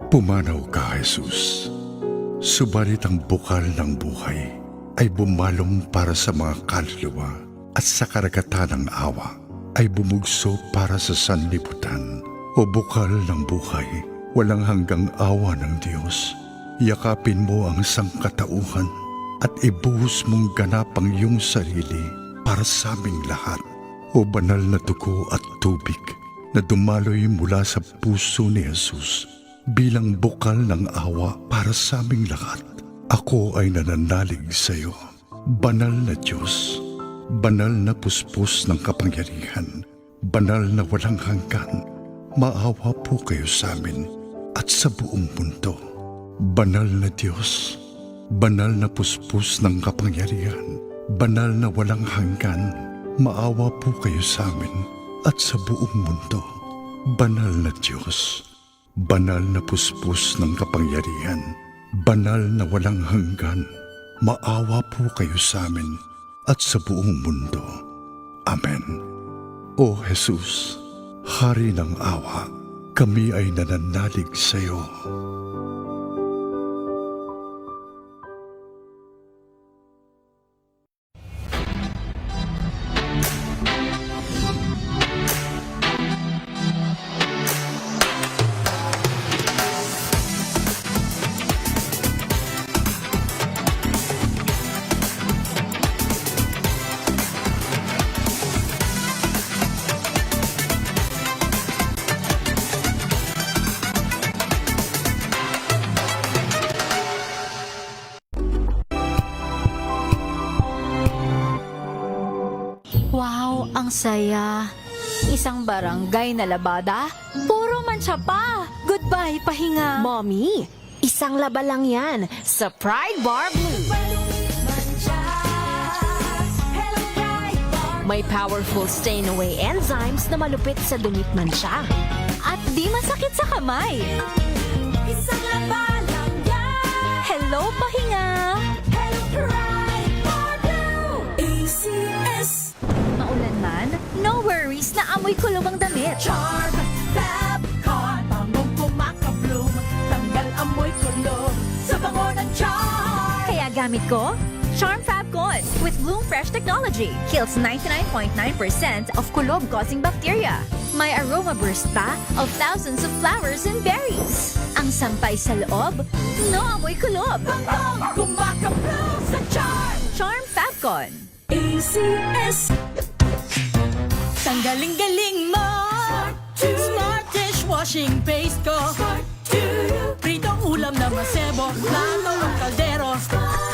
Pumanaw ka, Jesus. Subalit ang bukal ng buhay ay bumalong para sa mga kaluluwa at sa karagatan ng awa ay bumugso para sa sanlibutan. O bukal ng buhay, walang hanggang awa ng Diyos. Yakapin mo ang sangkatauhan at ibuhos mong ganap ang iyong sarili para sa aming lahat. O banal na dugo at tubig na dumaloy mula sa puso ni Jesus bilang bukal ng awa para sa aming lahat. Ako ay nananalig sa iyo, banal na Diyos, banal na puspos ng kapangyarihan, banal na walang hanggan. Maawa po kayo sa amin at sa buong mundo. Banal na Diyos, banal na puspos ng kapangyarihan, banal na walang hanggan. Maawa po kayo sa amin at sa buong mundo. Banal na Diyos, banal na puspos ng kapangyarihan, banal na walang hanggan. Maawa po kayo sa amin at sa buong mundo. Amen. O Jesus, Hari ng awa, kami ay nananalig sa iyo. Wow, ang saya. Isang barangay na labada, puro mancha pa. Goodbye, pahinga. Mommy, isang laba lang yan sa Pride Bar Blue. May powerful stain-away enzymes na malupit sa dumit mansya. At di masakit sa kamay. Isang laba lang yan. Hello, pahinga. Hello, Pride Bar Blue. ACS. Maulan man, no worries na amoy kulog ang damit. Charm, Fab, Con, bangong kumaka-bloom. Tanggal amoy kulog sa bango ng charm. Kaya gamit ko, Charm Fab Con with Bloom Fresh Technology. Kills 99.9% of kulob-causing bacteria. May aroma burst pa of thousands of flowers and berries. Ang sampay sa loob, no amoy kulob. Bangong kumaka-bloom sa charm. Charm Fab Con. ACS. Tanggaling-galing mo. Smart dishwashing paste ko. Pritong ulam na masebo. Plano ng kaldero.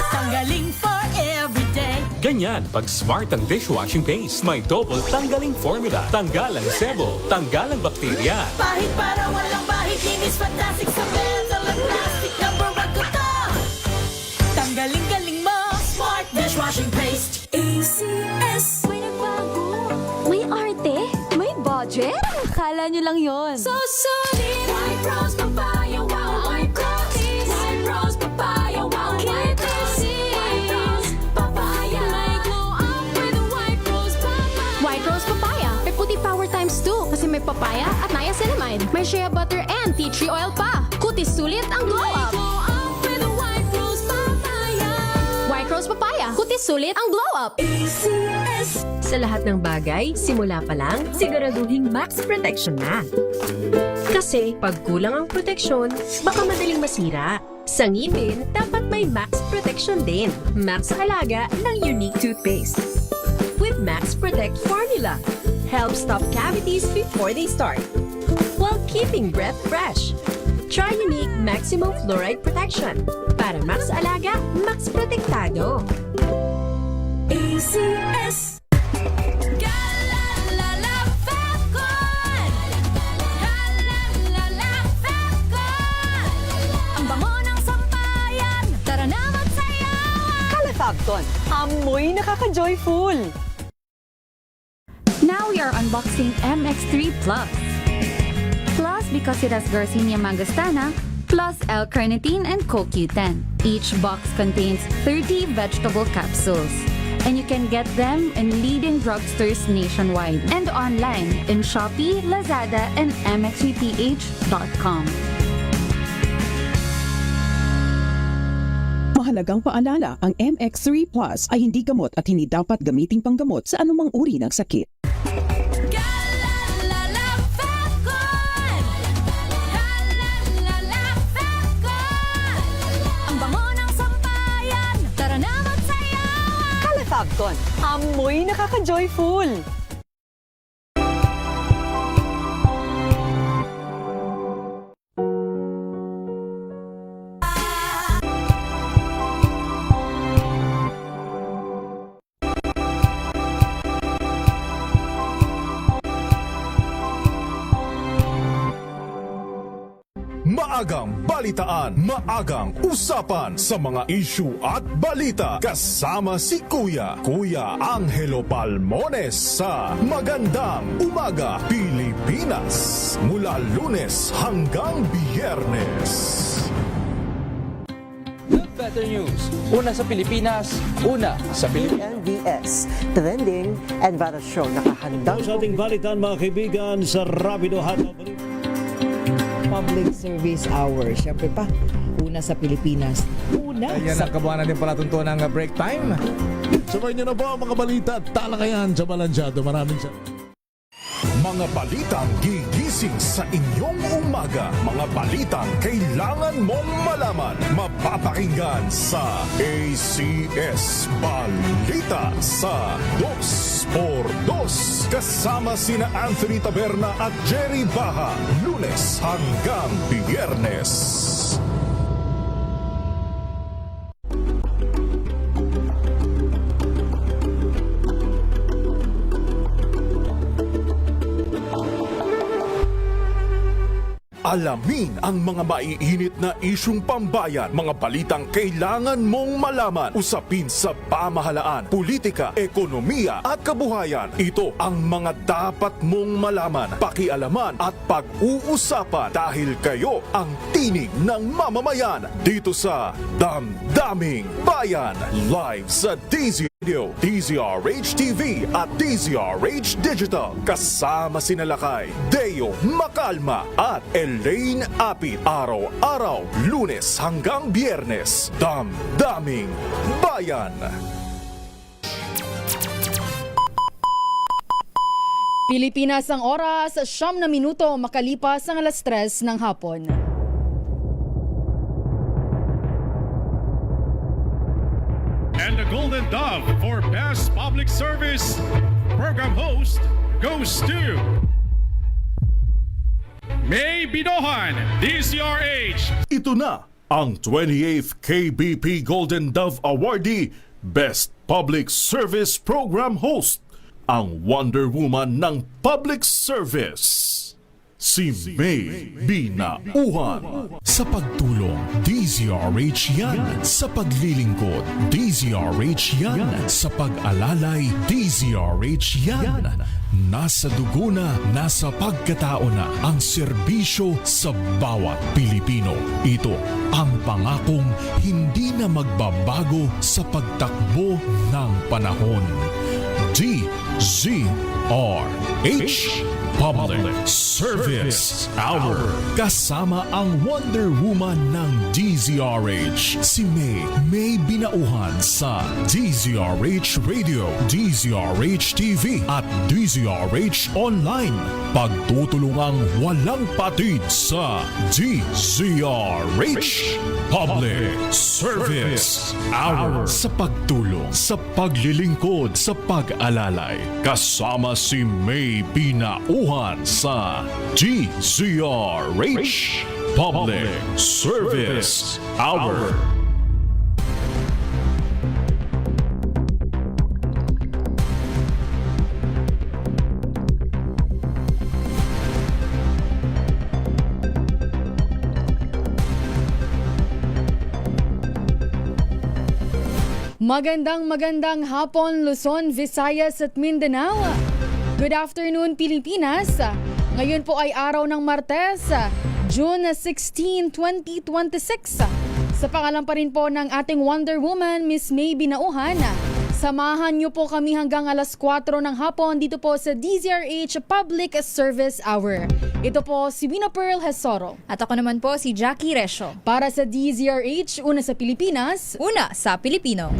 Tanggaling for everyday. Ganyan pag smart ang dishwashing paste. May double tanggaling formula. Tanggal ang sebo, tanggal ang bakterya. Bahid para walang bahid. Linis fantastic sa metal at plastic. Number 1 ko to. Tanggaling-galing mo. Smart dishwashing paste. ACS. May nagbago. May arte. May budget. Akala nyo lang yon. So solid. White rose papaya. Wow, white rose. White rose papaya. Wow, white rose. White rose papaya. May glow up with white rose papaya. White Rose Papaya. May puti power times 2 kasi may papaya at niacinamide. May shea butter and tea tree oil pa. Kutis sulit ang glow May up. glow up with white rose papaya. White Rose Papaya. Kutis sulit ang glow up. ACS. Sa lahat ng bagay, simula pa lang, siguraduhing max protection na. Kasi pag kulang ang proteksyon, baka madaling masira. Sa ngipin, dapat may max protection din. Max Alaga ng Unique Toothpaste. With Max Protect Formula, helps stop cavities before they start, while keeping breath fresh. Try Unique Maximum Fluoride Protection. Para Max Alaga, Max Protektado. ACS. Galalala Falcon. Galalala Falcon. Ang bango ng sampayan. Tara na magsayawan. Calafabcon, amoy nakaka-joyful! Now we are unboxing MX3 Plus. Plus because it has Garcinia mangostana, plus L-carnitine and CoQ10. Each box contains 30 vegetable capsules. And you can get them in leading drugstores nationwide and online in Shopee, Lazada, and mxvph.com. Mahalagang paalala, ang MX3 Plus ay hindi gamot at hindi dapat gamiting panggamot sa anumang uri ng sakit. Galalala Falcon! Galalala Falcon! Ang bango ng sampayan, tara na magsayawan! Calefabcon, amoy nakaka-joyful. Maagang balitaan, maagang usapan sa mga issue at balita. Kasama si Kuya Angelo Palmones sa Magandang Umaga Pilipinas. Mula Lunes hanggang Biyernes. Better news. Una sa Pilipinas, una sa Pilipinas. NBS, Trending and Bara Show. Nakahandang sa ating balitan mga kaibigan sa Rapido Hataw. Public Service Hour. Siyempre pa, una sa Pilipinas. Una Ayan ang kabuhanan din palatuntunan ng break time. Sabay nyo na po ang mga balita at talakayan sa Balansyado. Maraming Mga balitang gigising sa inyong umaga. Mga balitang kailangan mong malaman. Mapapakinggan sa ACS Balita sa 2x2. Kasama sina Anthony Taberna at Jerry Baha. Lunes hanggang Biyernes. Alamin ang mga maiinit na isyung pambayan, mga balitang kailangan mong malaman, usapin sa pamahalaan, politika, ekonomiya at kabuhayan. Ito ang mga dapat mong malaman, pakialaman at pag-uusapan dahil kayo ang tinig ng mamamayan dito sa Damdaming Bayan. Live sa DZ Radio, DZRH TV at DZRH Digital. Kasama sina Lakay, Deo Makalma at Elaine Apit. Araw-araw, Lunes hanggang Biyernes. Damdaming Bayan. Pilipinas ang oras, 9 na minuto makalipas ang 3:00 ng hapon. And the Golden Dove for Best Public Service Program Host goes to May Binohan, DZRH. Ito na ang 28th KBP Golden Dove Awardee Best Public Service Program Host, ang Wonder Woman ng Public Service. Si May Binauhan. Sa pagtulong, DZRH yan. Sa paglilingkod, DZRH yan. Sa pag-alalay, DZRH yan. Nasa dugo na, nasa pagkatao na ang serbisyo sa bawat Pilipino. Ito ang pangakong hindi na magbabago sa pagtakbo ng panahon. DZRH Public Service Hour. Kasama ang Wonder Woman ng DZRH, si May Binauhan sa DZRH Radio, DZRH TV at DZRH Online. Pagtutulungang walang patid sa DZRH Public Service Hour. Sa pagtulong, sa paglilingkod, sa pag-alalay. Kasama si May Binauhan sa DZRH Public Service Hour. Magandang hapon Luzon, Visayas at Mindanao. Good afternoon Pilipinas. Ngayon po ay araw ng Martes, June 16, 2026. Sa pangalan pa rin po ng ating Wonder Woman, Miss May Binauhan, Samahan niyo po kami hanggang alas 4 ng hapon dito po sa DZRH Public Service Hour. Ito po si Vina Pearl Hesoro. At ako naman po si Jackie Resho. Para sa DZRH, una sa Pilipinas, una sa Pilipino.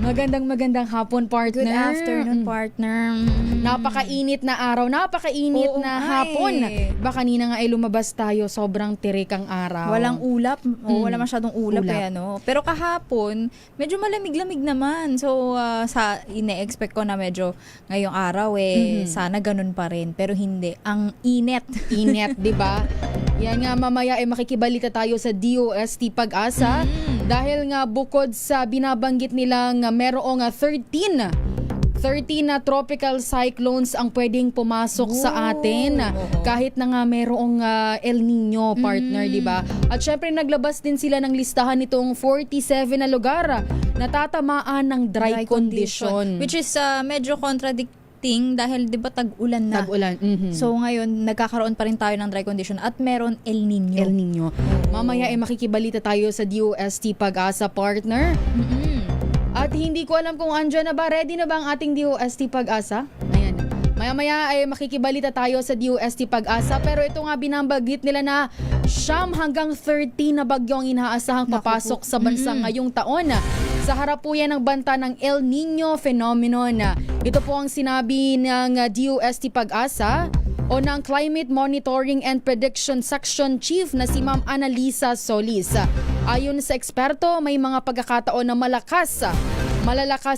Magandang hapon, partner. Good afternoon, partner. Napakainit na araw, napakainit Oo, na nga hapon. eh. Ba kanina nga ay lumabas tayo, sobrang tirik ang araw. Walang ulap. Wala masyadong ulap. Ulap. Eh, ano? Pero kahapon, medyo malamig-lamig naman. So, sa ine-expect ko na medyo ngayong araw sana ganun pa rin. Pero hindi. Ang init. Init, di ba? Yan nga, mamaya ay makikibalita tayo sa DOST Pag-asa. Dahil nga bukod sa binabanggit nilang merong 13 na tropical cyclones ang pwedeng pumasok sa atin. Kahit na nga merong El Nino, partner, di ba? At syempre naglabas din sila ng listahan nitong 47 na lugar na tatamaan ng dry condition. Which is medyo contradicting dahil di ba tag-ulan na. Tag-ulan. So ngayon, nagkakaroon pa rin tayo ng dry condition at meron El Nino. El Nino. Mamaya ay makikibalita tayo sa DOST Pag-asa, partner. At hindi ko alam kung andyan na ba, ready na ba ang ating DOST Pag-asa? Ayan. Maya-maya ay makikibalita tayo sa DOST Pag-asa, pero ito nga binambagit nila na 9 hanggang 13 na bagyo ang inaasahang papasok sa bansa ngayong taon. Sa harap po yan ng banta ng El Nino phenomenon. Ito po ang sinabi ng DOST Pag-asa o ng Climate Monitoring and Prediction Section Chief na si Ma'am Annalisa Solis. Ayon sa eksperto, may mga pagkakataon na malalakas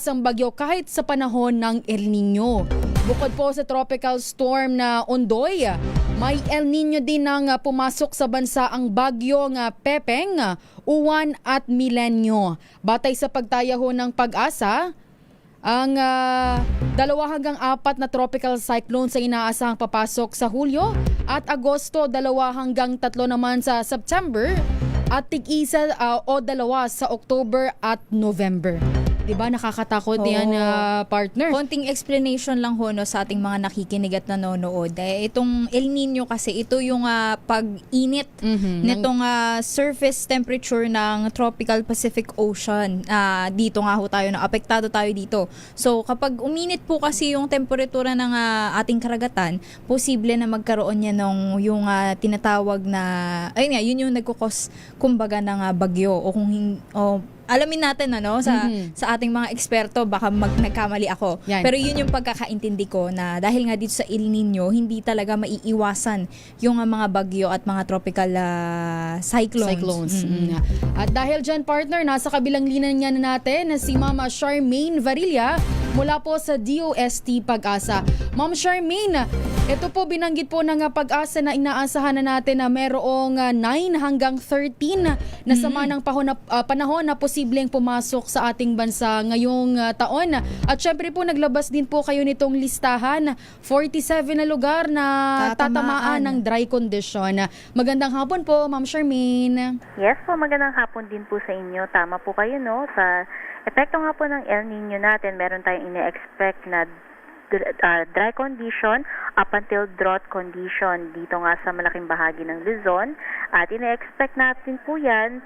ang bagyo kahit sa panahon ng El Nino. Bukod po sa tropical storm na Ondoy, may El Nino din nang pumasok sa bansa ang bagyo nga Pepeng, Uwan at Milenyo. Batay sa pagtayaho ng Pag-asa, ang 2 hanggang 4 na tropical cyclones ay inaasahang papasok sa Hulyo at Agosto, 2 hanggang 3 naman sa September at tig-isa o 2 sa October at November. Diba nakakatakot yan, partner? Konting explanation lang ho sa ating mga nakikinig at nanonood. Itong El Nino kasi ito yung pag-init nitong surface temperature ng tropical Pacific Ocean. Dito nga ho tayo, apektado tayo dito. So kapag uminit po kasi yung temperatura ng ating karagatan, posible na magkaroon niya ng yung tinatawag na, ayun nga, yun yung nagkukos kumbaga ng bagyo o kung alamin natin sa ating mga eksperto, baka nagkamali ako. Yan. Pero yun yung pagkakaintindi ko na dahil nga dito sa El Nino, hindi talaga maiiwasan yung mga bagyo at mga tropical cyclones. At dahil dyan, partner, nasa kabilang linan niya na natin na si Mama Charmaine Varilla mula po sa DOST Pag-asa. Ma'am Charmaine, ito po binanggit po ng Pag-asa na inaasahan na natin na merong 9 hanggang 13 na sama ng panahon na posibleng pumasok sa ating bansa ngayong taon. At syempre po naglabas din po kayo nitong listahan, 47 na lugar na tatamaan ng dry condition. Magandang hapon po, Ma'am Charmaine. Yes po, magandang hapon din po sa inyo. Tama po kayo, no? Sa epekto nga po ng El Nino natin, meron tayong ine-expect na dry condition up until drought condition dito nga sa malaking bahagi ng Luzon. At ine-expect natin po yan,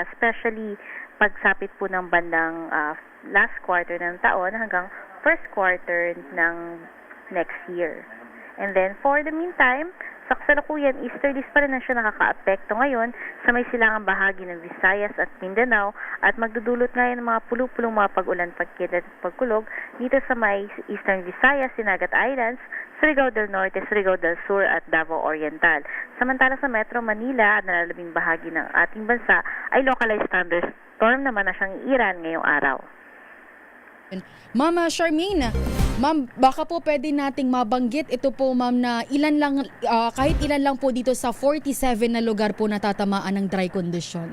especially pagsapit po ng bandang last quarter ng taon hanggang first quarter ng next year. And then for the meantime, sa kasalukuyan, easterlies pa rin na siya nakaka-apekto ngayon sa may silangang bahagi ng Visayas at Mindanao at magdudulot ngayon ng mga pulupulong mga pag-ulan, pagkidlat at pagkulog dito sa may Eastern Visayas, Sinagat Islands, Surigao del Norte, Surigao del Sur at Davao Oriental. Samantala sa Metro Manila at nalalabing bahagi ng ating bansa ay localized thunderstorm naman na siyang iiran ngayong araw. Mama Charmaine, ma'am, baka po pwede nating mabanggit ito po, ma'am, na ilan lang, kahit ilan lang po dito sa 47 na lugar po natatamaan ng dry condition.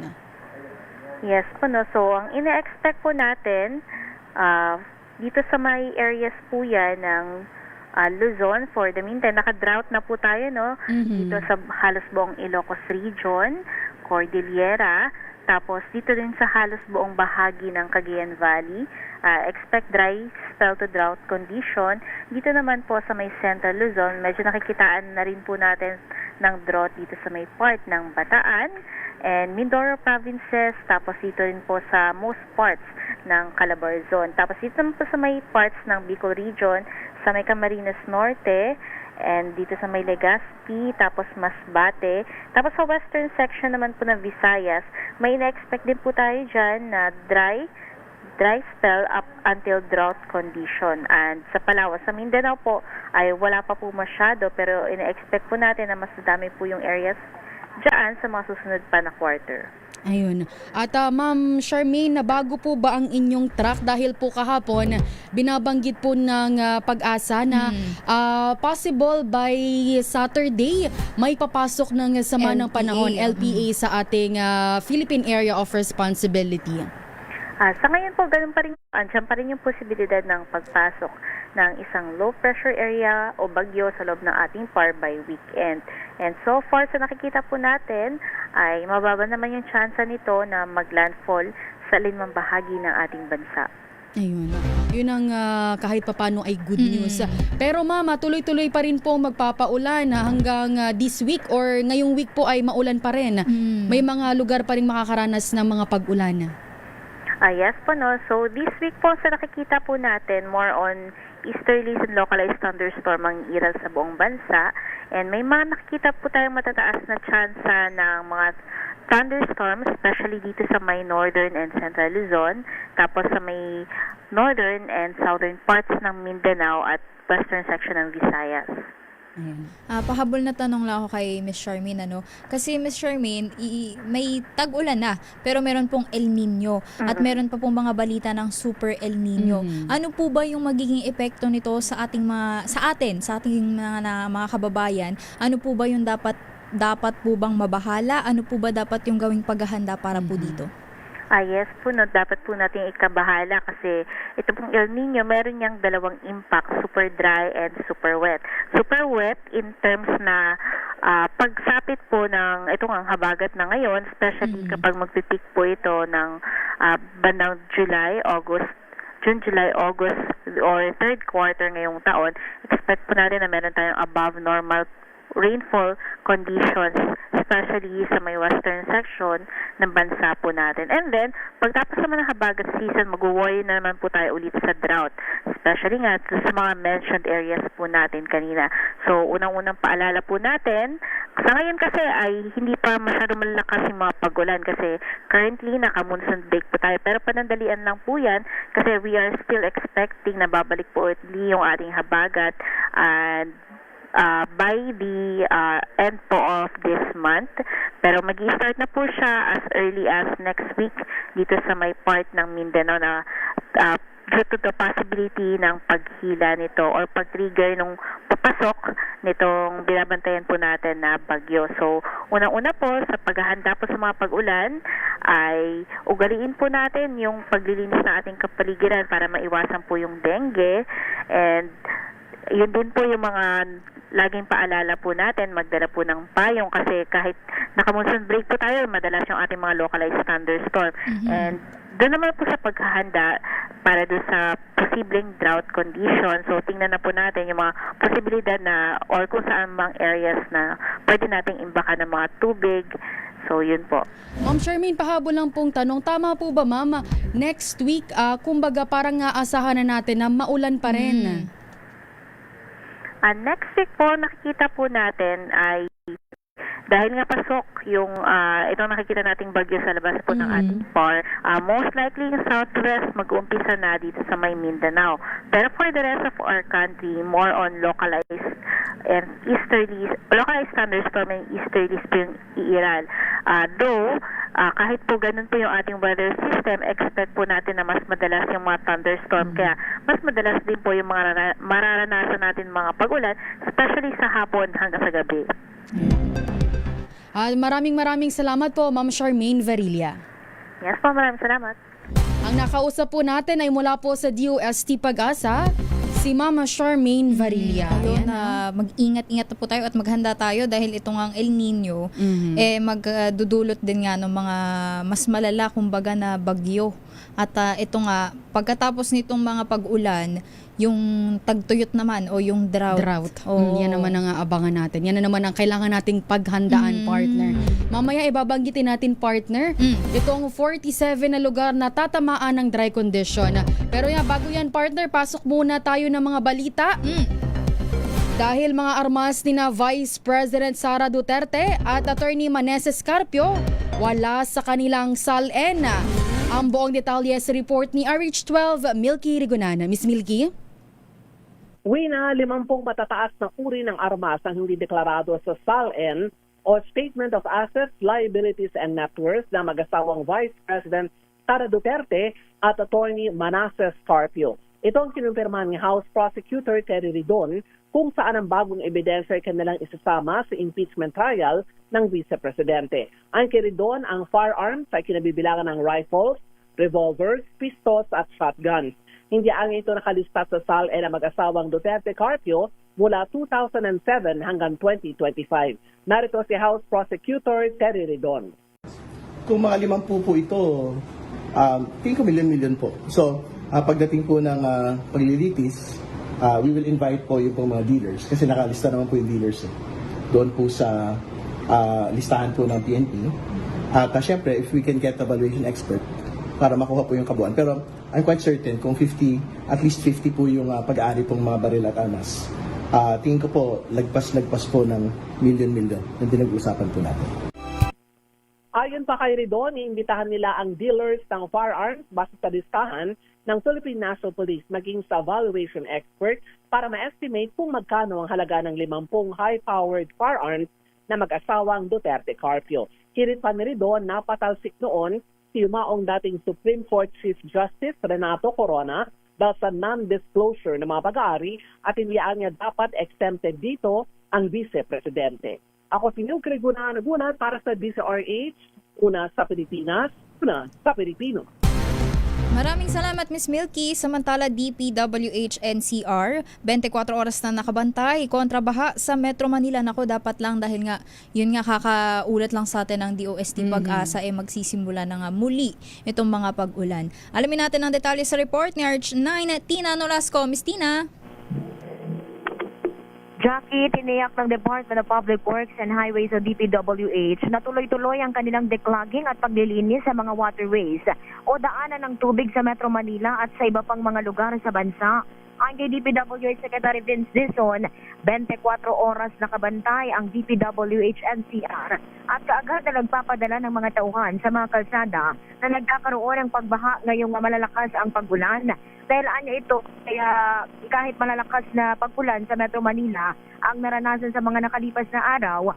Yes po, no. So, ang ina-expect po natin, dito sa may areas po yan ng Luzon, for the meantime, naka-drought na po tayo, no? Dito sa halos buong Ilocos Region, Cordillera, tapos dito din sa halos buong bahagi ng Cagayan Valley, expect dry spell to drought condition. Dito naman po sa may Central Luzon, medyo nakikitaan na rin po natin ng drought dito sa may part ng Bataan. and Mindoro provinces, tapos dito rin po sa most parts ng Calabarzon. Tapos dito naman po sa may parts ng Bicol region, sa may Camarines Norte, and dito sa may Legazpi, tapos Masbate. Tapos sa western section naman po ng Visayas, may ina-expect din po tayo dyan na dry spell up until drought condition. And sa Palawan, sa Mindanao po ay wala pa po masyado, pero ina-expect po natin na mas dami po yung areas dyan sa mga susunod pa na quarter. Ayun. At Ma'am Charmaine, nabago po ba ang inyong track dahil po kahapon binabanggit po ng Pag-asa na possible by Saturday may papasok ng sama ng panahon, LPA, sa ating Philippine Area of Responsibility? Sa ngayon po, ganun pa rin, andyan pa rin yung posibilidad ng pagpasok ng isang low pressure area o bagyo sa loob ng ating PAR by weekend. And so far, sa nakikita po natin, ay mababa naman yung tsansa nito na maglandfall sa alinmang bahagi ng ating bansa. Ayun. Yun ang kahit papano ay good news. Pero mama, tuloy-tuloy pa rin po magpapaulan hanggang this week or ngayong week po ay maulan pa rin. May mga lugar pa rin makakaranas ng mga pag-ulan. Yes po, no. So this week po, sa nakikita po natin, more on easterlies and localized thunderstorm ang iral sa buong bansa. And may mga nakikita po tayong matataas na tsansa ng mga thunderstorms, especially dito sa may northern and central Luzon, tapos sa may northern and southern parts ng Mindanao at western section ng Visayas. Pahabol na tanong lang ako kay Miss Charmaine, kasi Miss Charmaine, may tag-ulan na, pero meron pong El Nino at meron pa pong mga balita ng Super El Nino. Ano po ba yung magiging epekto nito sa ating mga kababayan? Ano po ba yung dapat po bang mabahala? Ano po ba dapat yung gawing paghahanda para po dito? Yes po, no, dapat po natin ikabahala kasi ito pong El Nino, meron niyang dalawang impact, super dry and super wet. Super wet in terms na pagsapit po ng itong ang habagat na ngayon, especially kapag magpipeak po ito ng bandang June, July, August or third quarter ngayong taon, expect po natin na meron tayong above normal rainfall conditions, especially sa may western section ng bansa po natin. And then, pagtapos naman ng habagat season, mag-worry na naman po tayo ulit sa drought, especially nga sa mga mentioned areas po natin kanina. So, unang-unang paalala po natin, sa ngayon kasi ay hindi pa masyado malakas yung mga pag-ulan kasi currently naka-monsoon break po tayo. Pero panandalian lang po yan kasi we are still expecting na babalik po ulit yung ating habagat and by the end po of this month. Pero mag-i-start na po siya as early as next week dito sa may part ng Mindanao na due to the possibility ng paghila nito or pag-trigger nung papasok nitong binabantayan po natin na bagyo. So, unang-una po sa paghahanda po sa mga pag-ulan ay ugaliin po natin yung paglilinis ng ating kapaligiran para maiwasan po yung dengue, and yun din po yung mga laging paalala po natin, magdala po ng payong kasi kahit naka-monsoon break po tayo, madalas yung ating mga localized thunderstorm. And doon naman po sa paghahanda para doon sa posibleng drought condition. So, tingnan na po natin yung mga posibilidad na or kung saan mga areas na pwede nating imbaka ng mga tubig. So, yun po. Ma'am Charmaine, pahabol lang pong tanong. Tama po ba, ma'am? Next week, kumbaga parang aasahan na natin na maulan pa rin. Next week po, nakikita po natin ay dahil nga pasok yung itong nakikita nating bagyo sa labas po ng ating PAR, most likely yung southwest mag-uumpisa na dito sa may Mindanao. Pero for the rest of our country, more on localized and easterlies, localized thunderstorm and easterlies po yung iiral. Though, kahit po ganun po yung ating weather system, expect po natin na mas madalas yung mga thunderstorm. Kaya mas madalas din po yung mga mararanasan natin mga pag-ulan, especially sa hapon hanggang sa gabi. Maraming salamat po, Ma'am Charmaine Varilla. Yes po, maraming salamat. Ang nakausap po natin ay mula po sa DOST Pag-asa, si Mama Charmaine Varilla. Ayun, mag-ingat-ingat po tayo at maghanda tayo dahil itong ang El Nino magdudulot din nga ng mga mas malala kumbaga na bagyo At ito nga, pagkatapos nitong mga pag-ulan, yung tagtuyot naman o yung drought. Yan naman ang aabangan natin. Yan na naman ang kailangan nating paghandaan, partner. Mamaya ibabanggitin natin, partner, itong 47 na lugar na tatamaan ng dry condition. Pero bago yan, partner, pasok muna tayo ng mga balita. Dahil mga armas ni na Vice President Sara Duterte at Attorney Maneses Carpio wala sa kanilang SALN. Ang buong detalye sa report ni RH12 Milky Rigonana. Miss Milky? Na 50 matataas na uri ng armas ang hindi deklarado sa SALN o Statement of Assets, Liabilities and Net Worth na mag-asawang Vice President Sara Duterte at Attorney Manasseh Carpio. Ito ang kinumpirmahan ni House Prosecutor Terry Ridon kung saan ang bagong ebidensya ay kanilang isasama sa impeachment trial ng Vice Presidente. Ang kay Ridon, ang firearms ay kinabibilangan ng rifles, revolvers, pistols at shotguns. Hindi ang ito nakalista sa SALN na mag-asawang Duterte Carpio mula 2007 hanggang 2025. Narito si House Prosecutor Terry Ridon. Kung mga 50 po ito, tingin ko milyon-milyon po. So, pagdating po ng paglilitis, we will invite po yung mga dealers kasi nakalista naman po yung dealers doon po sa listahan po ng PNP. At syempre, if we can get a valuation expert para makuha po yung kabuuan. Pero I'm quite certain kung at least 50 po yung pag-aari pong mga baril at armas. Tingin ko po, lagpas po ng milyon-milyon yung pinag-uusapan po natin. Ayon pa kay Ridon, iimbitahan nila ang dealers ng firearms base sa listahan ng Philippine National Police maging sa valuation expert para ma-estimate kung magkano ang halaga ng 50 high-powered firearms na mag-asawang Duterte Carpio. Hirit pa ni Ridon, napatalsik noon si yumaong dating Supreme Court Chief Justice Renato Corona dahil sa non-disclosure ng mga pag-aari at iniyaan niya dapat exempted dito ang Vice Presidente. Ako si Milky Rigonana para sa DZRH, una sa Pilipinas, una sa Pilipino. Maraming salamat, Miss Milky. Samantala, DPWH NCR, 24 oras na nakabantay kontra baha sa Metro Manila. Nako, dapat lang dahil nga, yun nga kakaulat lang sa atin ng DOST Pag-asa magsisimula na nga muli itong mga pag-ulan. Alamin natin ang detalye sa report ni RH9, Tina Nolasco. Miss Tina? Jackie, tiniyak ng Department of Public Works and Highways o DPWH na tuloy-tuloy ang kanilang declogging at paglilinis sa mga waterways o daanan ng tubig sa Metro Manila at sa iba pang mga lugar sa bansa. Ang kay DPWH Secretary Vince Dizon, 24 oras nakabantay ang DPWH NCR at kaagad na nagpapadala ng mga tauhan sa mga kalsada na nagkakaroon ng pagbaha ngayong malalakas ang pag-ulan. Dahil anya ito, kaya kahit malalakas na pag-ulan sa Metro Manila ang naranasan sa mga nakalipas na araw,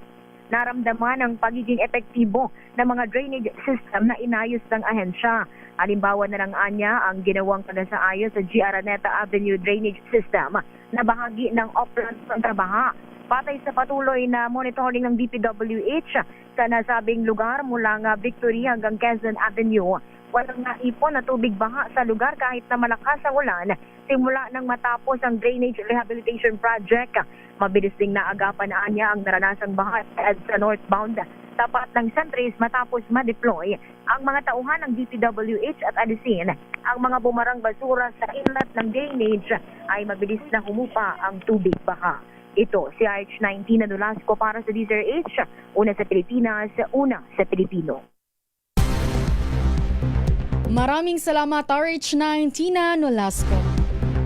naramdaman ang pagiging epektibo ng mga drainage system na inayos ng ahensya. Halimbawa na lang anya ang ginawang panasaayos sa G. Araneta Avenue Drainage System na bahagi ng upland ng trabaha. Patay sa patuloy na monitoring ng DPWH sa nasabing lugar mula nga Victory hanggang Quezon Avenue, walang naipon na tubig baha sa lugar kahit na malakas ang ulan simula nang matapos ang Drainage Rehabilitation Project. Mabilis ding naagapan na anya ang naranasang baha sa northbound tapat ng Sentries matapos ma-deploy ang mga tauhan ng DPWH at alisin ang mga bumarang basura sa inlet ng drainage ay mabilis na humupa ang tubig baha. Ito si RH19 na Nolasco para sa DZRH, una sa Pilipinas, una sa Pilipino. Maraming salamat, RH9 Tina Nolasco.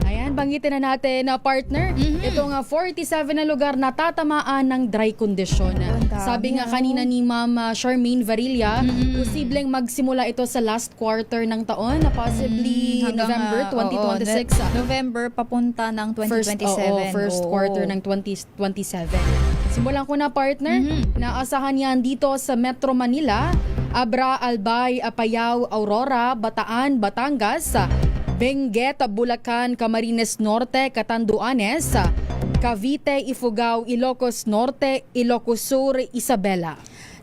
Ayan, banggitin na natin na partner. Ito nga 47 na lugar na tatamaan ng dry condition. Sabi nga kanina ni Ma'am Charmaine Varilla, posibleng magsimula ito sa last quarter ng taon na possibly November 2026. November papunta ng 2027. First quarter ng 2027. Simulan ko na, partner. Naasahan yan dito sa Metro Manila, Abra, Albay, Apayao, Aurora, Bataan, Batangas, Benguet, Bulacan, Camarines Norte, Catanduanes, Cavite, Ifugao, Ilocos Norte, Ilocos Sur, Isabela.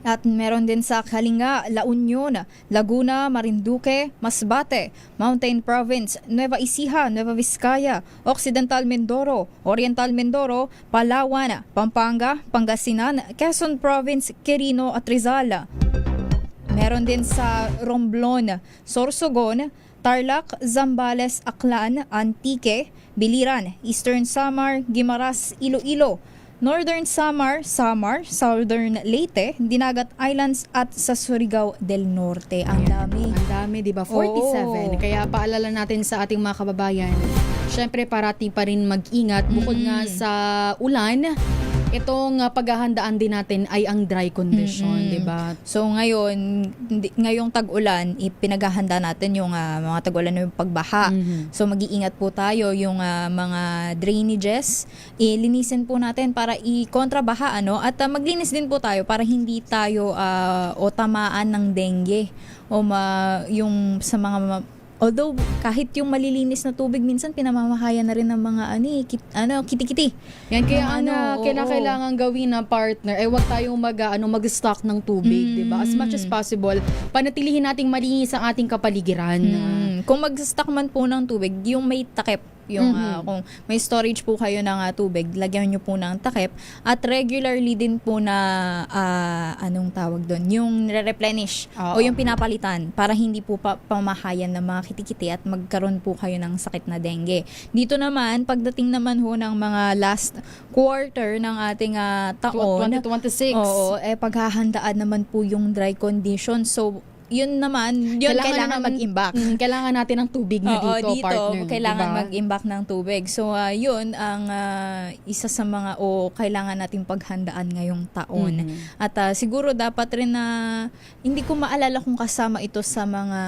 At meron din sa Kalinga, La Union, Laguna, Marinduque, Masbate, Mountain Province, Nueva Ecija, Nueva Vizcaya, Occidental Mindoro, Oriental Mindoro, Palawan, Pampanga, Pangasinan, Quezon Province, Quirino at Rizal. Meron din sa Romblon, Sorsogon, Tarlac, Zambales, Aklan, Antique, Biliran, Eastern Samar, Guimaras, Iloilo, Northern Samar, Southern Leyte, Dinagat Islands at sa Surigao del Norte. Ang dami. Ang dami, di ba? 47. Oo. Kaya paalala natin sa ating mga kababayan, syempre parati pa rin mag-ingat. Bukod nga sa ulan, itong paghahandaan din natin ay ang dry condition, di ba? So ngayong tag-ulan, ipinaghahanda natin yung mga tag-ulan na yung pagbaha. So mag-iingat po tayo yung mga drainages, ilinisin po natin para i-kontrabaha at maglinis din po tayo para hindi tayo o tamaan ng dengue o yung sa mga although, kahit yung malilinis na tubig, minsan pinamamahayan na rin ng mga kiti-kiti. Yan, kaya kailangan gawin na partner, wag tayong mag-stock ng tubig, di ba? As much as possible, panatilihin nating malinis ang ating kapaligiran. Kung mag-stock man po ng tubig, yung may takip, kung may storage po kayo ng tubig, lagyan nyo po ng takip at regularly din po na anong tawag doon, yung re-replenish o yung pinapalitan para hindi po pamahayan ng mga kitikiti at magkaroon po kayo ng sakit na dengue. Dito naman, pagdating naman ho ng mga last quarter ng ating taon, 2026, paghahandaan naman po yung dry condition. So, yun naman, kailangan mag-imbak. Kailangan natin ng tubig na dito, partner. Kailangan diba? mag-imbak ng tubig. So, yun ang isa sa mga kailangan nating paghandaan ngayong taon. At siguro dapat rin na hindi ko maalala kung kasama ito sa mga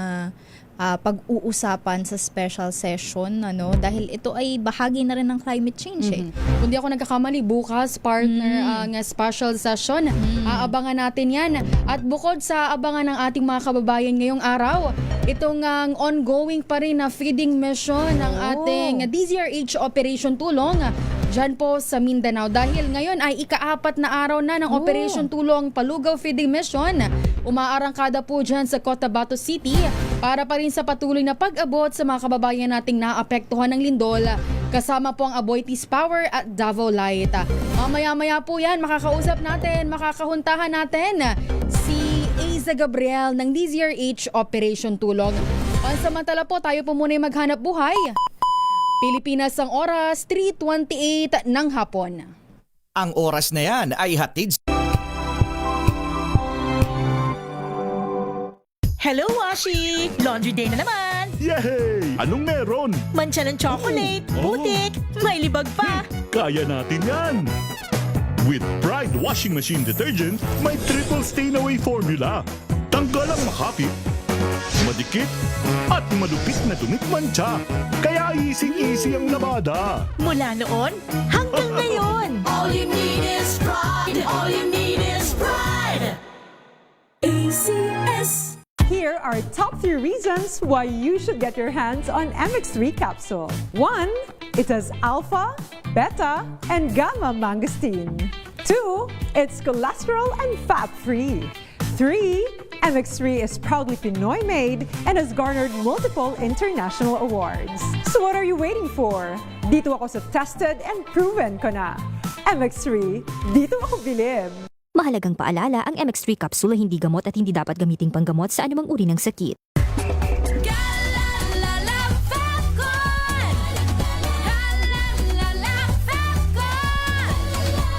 pag-uusapan sa special session dahil ito ay bahagi na rin ng climate change. Kung di ako nagkakamali, bukas partner ang special session, aabangan natin yan. At bukod sa abangan ng ating mga kababayan ngayong araw, itong ongoing pa rin na feeding mission ng ating DZRH Operation Tulong dyan po sa Mindanao. Dahil ngayon ay ika-4 na araw na ng Operation Tulong Palugaw Feeding Mission. Umaarangkada po dyan sa Cotabato City para pa rin sa patuloy na pag-abot sa mga kababayan nating naapektuhan ng lindol. Kasama po ang Aboitiz Power at Davao Light. Mamaya-maya po yan, makakausap natin, makakahuntahan natin si Aiza Gabriel ng DZRH Operation Tulong. Pansamantala po, tayo po muna maghanap buhay. Pilipinas ang oras, 3:28 ng hapon. Ang oras na yan ay hatid. Hello, Washi! Laundry day na naman! Yay! Anong meron? Mancha ng chocolate, putik, may libag pa! Kaya natin yan! With Pride Washing Machine Detergent, may triple stain-away formula. Tanggal ang makapit, madikit, at malupit na dumikmancha. Kaya easy-easy ang labada. Mula noon hanggang ngayon! All you need is pride. All you need is pride. ACS. Here are top 3 reasons why you should get your hands on MX3 capsule. 1. It has alpha, beta, and gamma mangosteen. 2. It's cholesterol and fat-free. 3. MX3 is proudly Pinoy made and has garnered multiple international awards. So what are you waiting for? Dito ako sa tested and proven ko na. MX3, dito ako bilib. Mahalagang paalala, ang MX3 capsule ay hindi gamot at hindi dapat gamiting panggamot sa anumang uri ng sakit.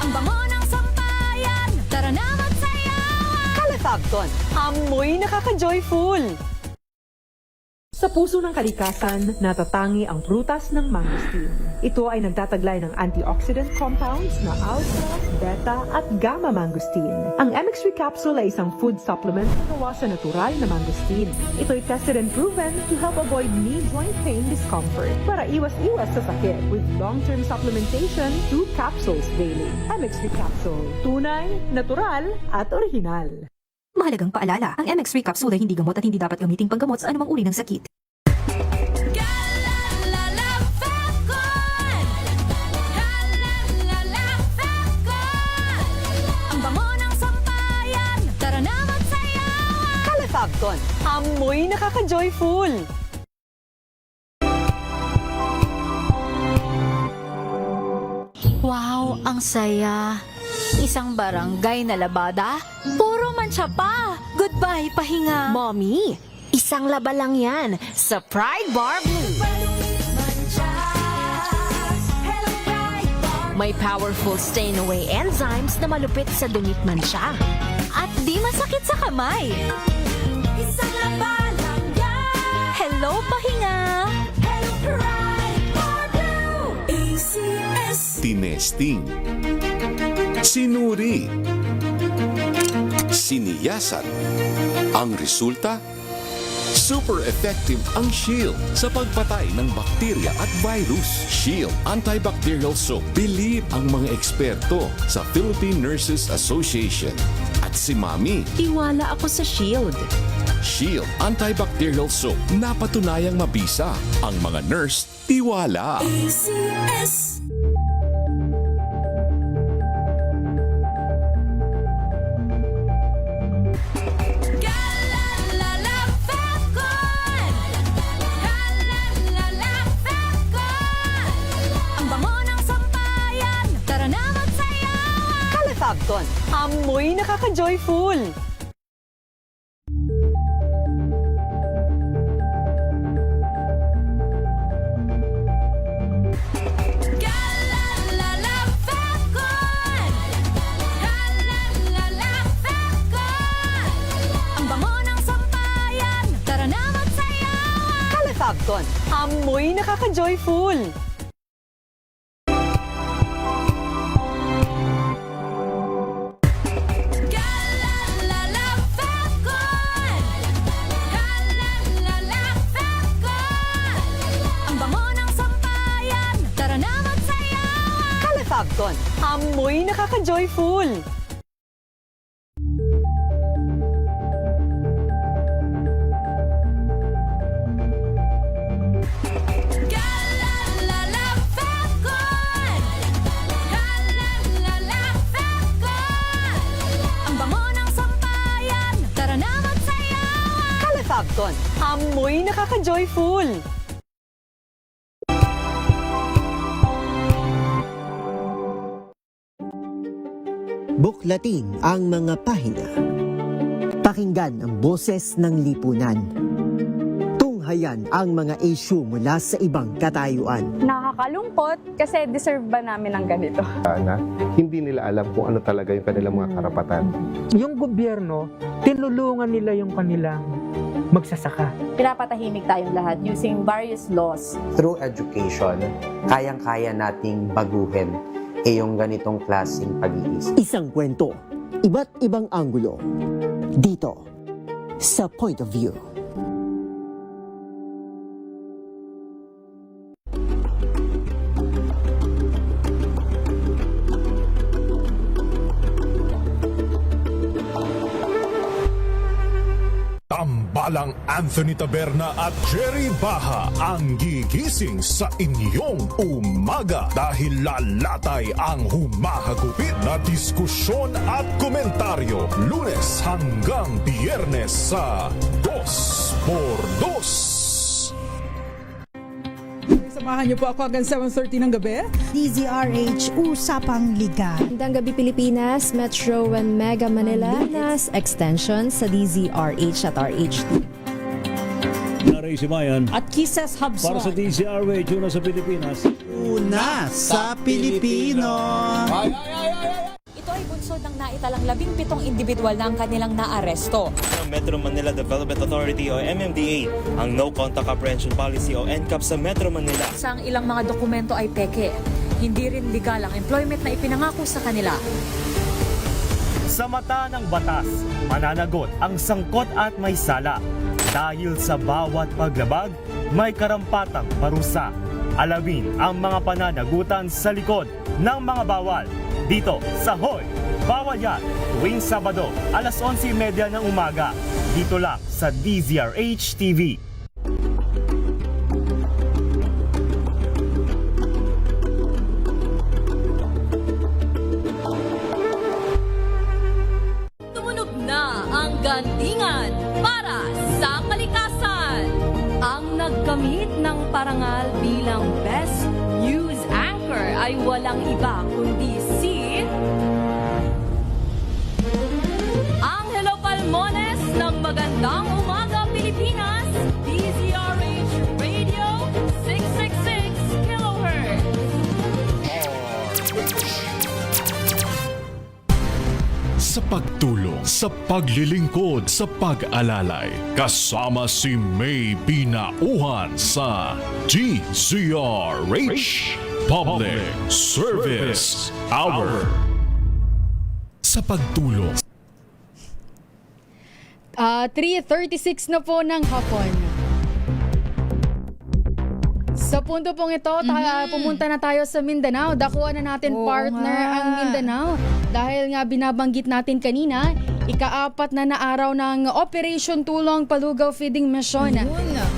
Ang bango ng sampayan. Tara na magsayawan. Calefacton, amoy nakaka-joyful. Sa puso ng kalikasan, natatangi ang prutas ng mangosteen. Ito ay nagtataglay ng antioxidant compounds na alpha, beta at gamma mangosteen. Ang MX3 capsule ay isang food supplement na gawa sa natural na mangosteen. Ito ay tested and proven to help avoid knee joint pain discomfort para iwas-iwas sa sakit with long-term supplementation 2 capsules daily. MX3 capsule, tunay, natural at original. Mahalagang paalala, ang MX3 capsule ay hindi gamot at hindi dapat gamiting panggamot sa anumang uri ng sakit. Ang bango ng sampayan. Tara na magsayawan. Calefacton, amoy nakaka-joyful. Wow, ang saya. Isang barangay na labada, puro mancha pa. Goodbye, pahinga. Mommy, Isang laba lang yan sa Pride Bar Blue. May powerful stain-away enzymes na malupit sa dunit mansya. At di masakit sa kamay. Isang laba lang yan. Hello, pahinga! Hello, Pride Bar Blue. ACS. Tinesting, sinuri, siniyasan. Ang resulta? Super effective ang Shield sa pagpatay ng bakterya at virus. Shield Antibacterial Soap. Believe ang mga eksperto sa Philippine Nurses Association. At si Mami. Tiwala ako sa Shield. Shield Antibacterial Soap. Napatunayang mabisa. Ang mga nurse, tiwala. ACS. Calefabcon, amoy nakaka-joyful. Calefabcon, amoy nakaka-joyful. Calefabcon, amoy nakaka-joyful. Calefabcon, amoy nakaka-joyful. Buklatin ang mga pahina. Pakinggan ang boses ng lipunan. Tunghayan ang mga issue mula sa ibang katayuan. Nakakalungkot kasi deserve ba namin ng ganito? Na hindi nila alam kung ano talaga yung kanilang mga karapatan. Yung gobyerno, tinulungan nila yung kanilang magsasaka. Pinapatahimik tayong lahat using various laws. Through education, kayang-kaya nating baguhin yung ganitong klaseng pag-iisip. Isang kwento, iba't ibang anggulo. Dito, sa Point of View. Tambalang Anthony Taberna at Jerry Baha ang gigising sa inyong umaga dahil lalatay ang humahagupit na diskusyon at komentaryo Lunes hanggang Biyernes sa 2x2. Samahan niyo po ako hanggang 7:30 ng gabi. DZRH Usapang Liga. Magandang gabi Pilipinas, Metro and Mega Manila, Nas Extension sa DZRH at RHT. Naray si Bayan. At Kisses Hubson. Para sa DZRH, una sa Pilipinas. Una sa Pilipino. Ito ay bunsod ng naitalang 17 individual na ang kanilang naaresto. Metro Manila Development Authority o MMDA ang No Contact Apprehension Policy o NCAP sa Metro Manila. Sa ang ilang mga dokumento ay peke. Hindi rin legal ang employment na ipinangako sa kanila. Sa mata ng batas, mananagot ang sangkot at may sala. Dahil sa bawat paglabag, may karampatang parusa. Alamin ang mga pananagutan sa likod ng mga bawal. Dito sa Hoy! Bawal Yan! Tuwing Sabado, alas 11:30 ng umaga. Dito lang sa DZRH TV. Tumunog na ang gandingan para sa kalikasan. Ang nagkamit ng parangal bilang Best News Anchor ay walang iba kundi si Angelo Palmones ng Magandang Umaga Pilipinas. sa pagtulong, sa paglilingkod, sa pag-alalay. Kasama si May Binauhan sa DZRH Public Service Hour. Sa pagtulong. 3:36 na po ng hapon. Sa punto pong ito, pumunta na tayo sa Mindanao. Dakuha na natin partner ang Mindanao. Dahil nga binabanggit natin kanina, ika-4 na araw ng Operation Tulong Palugaw Feeding Mission.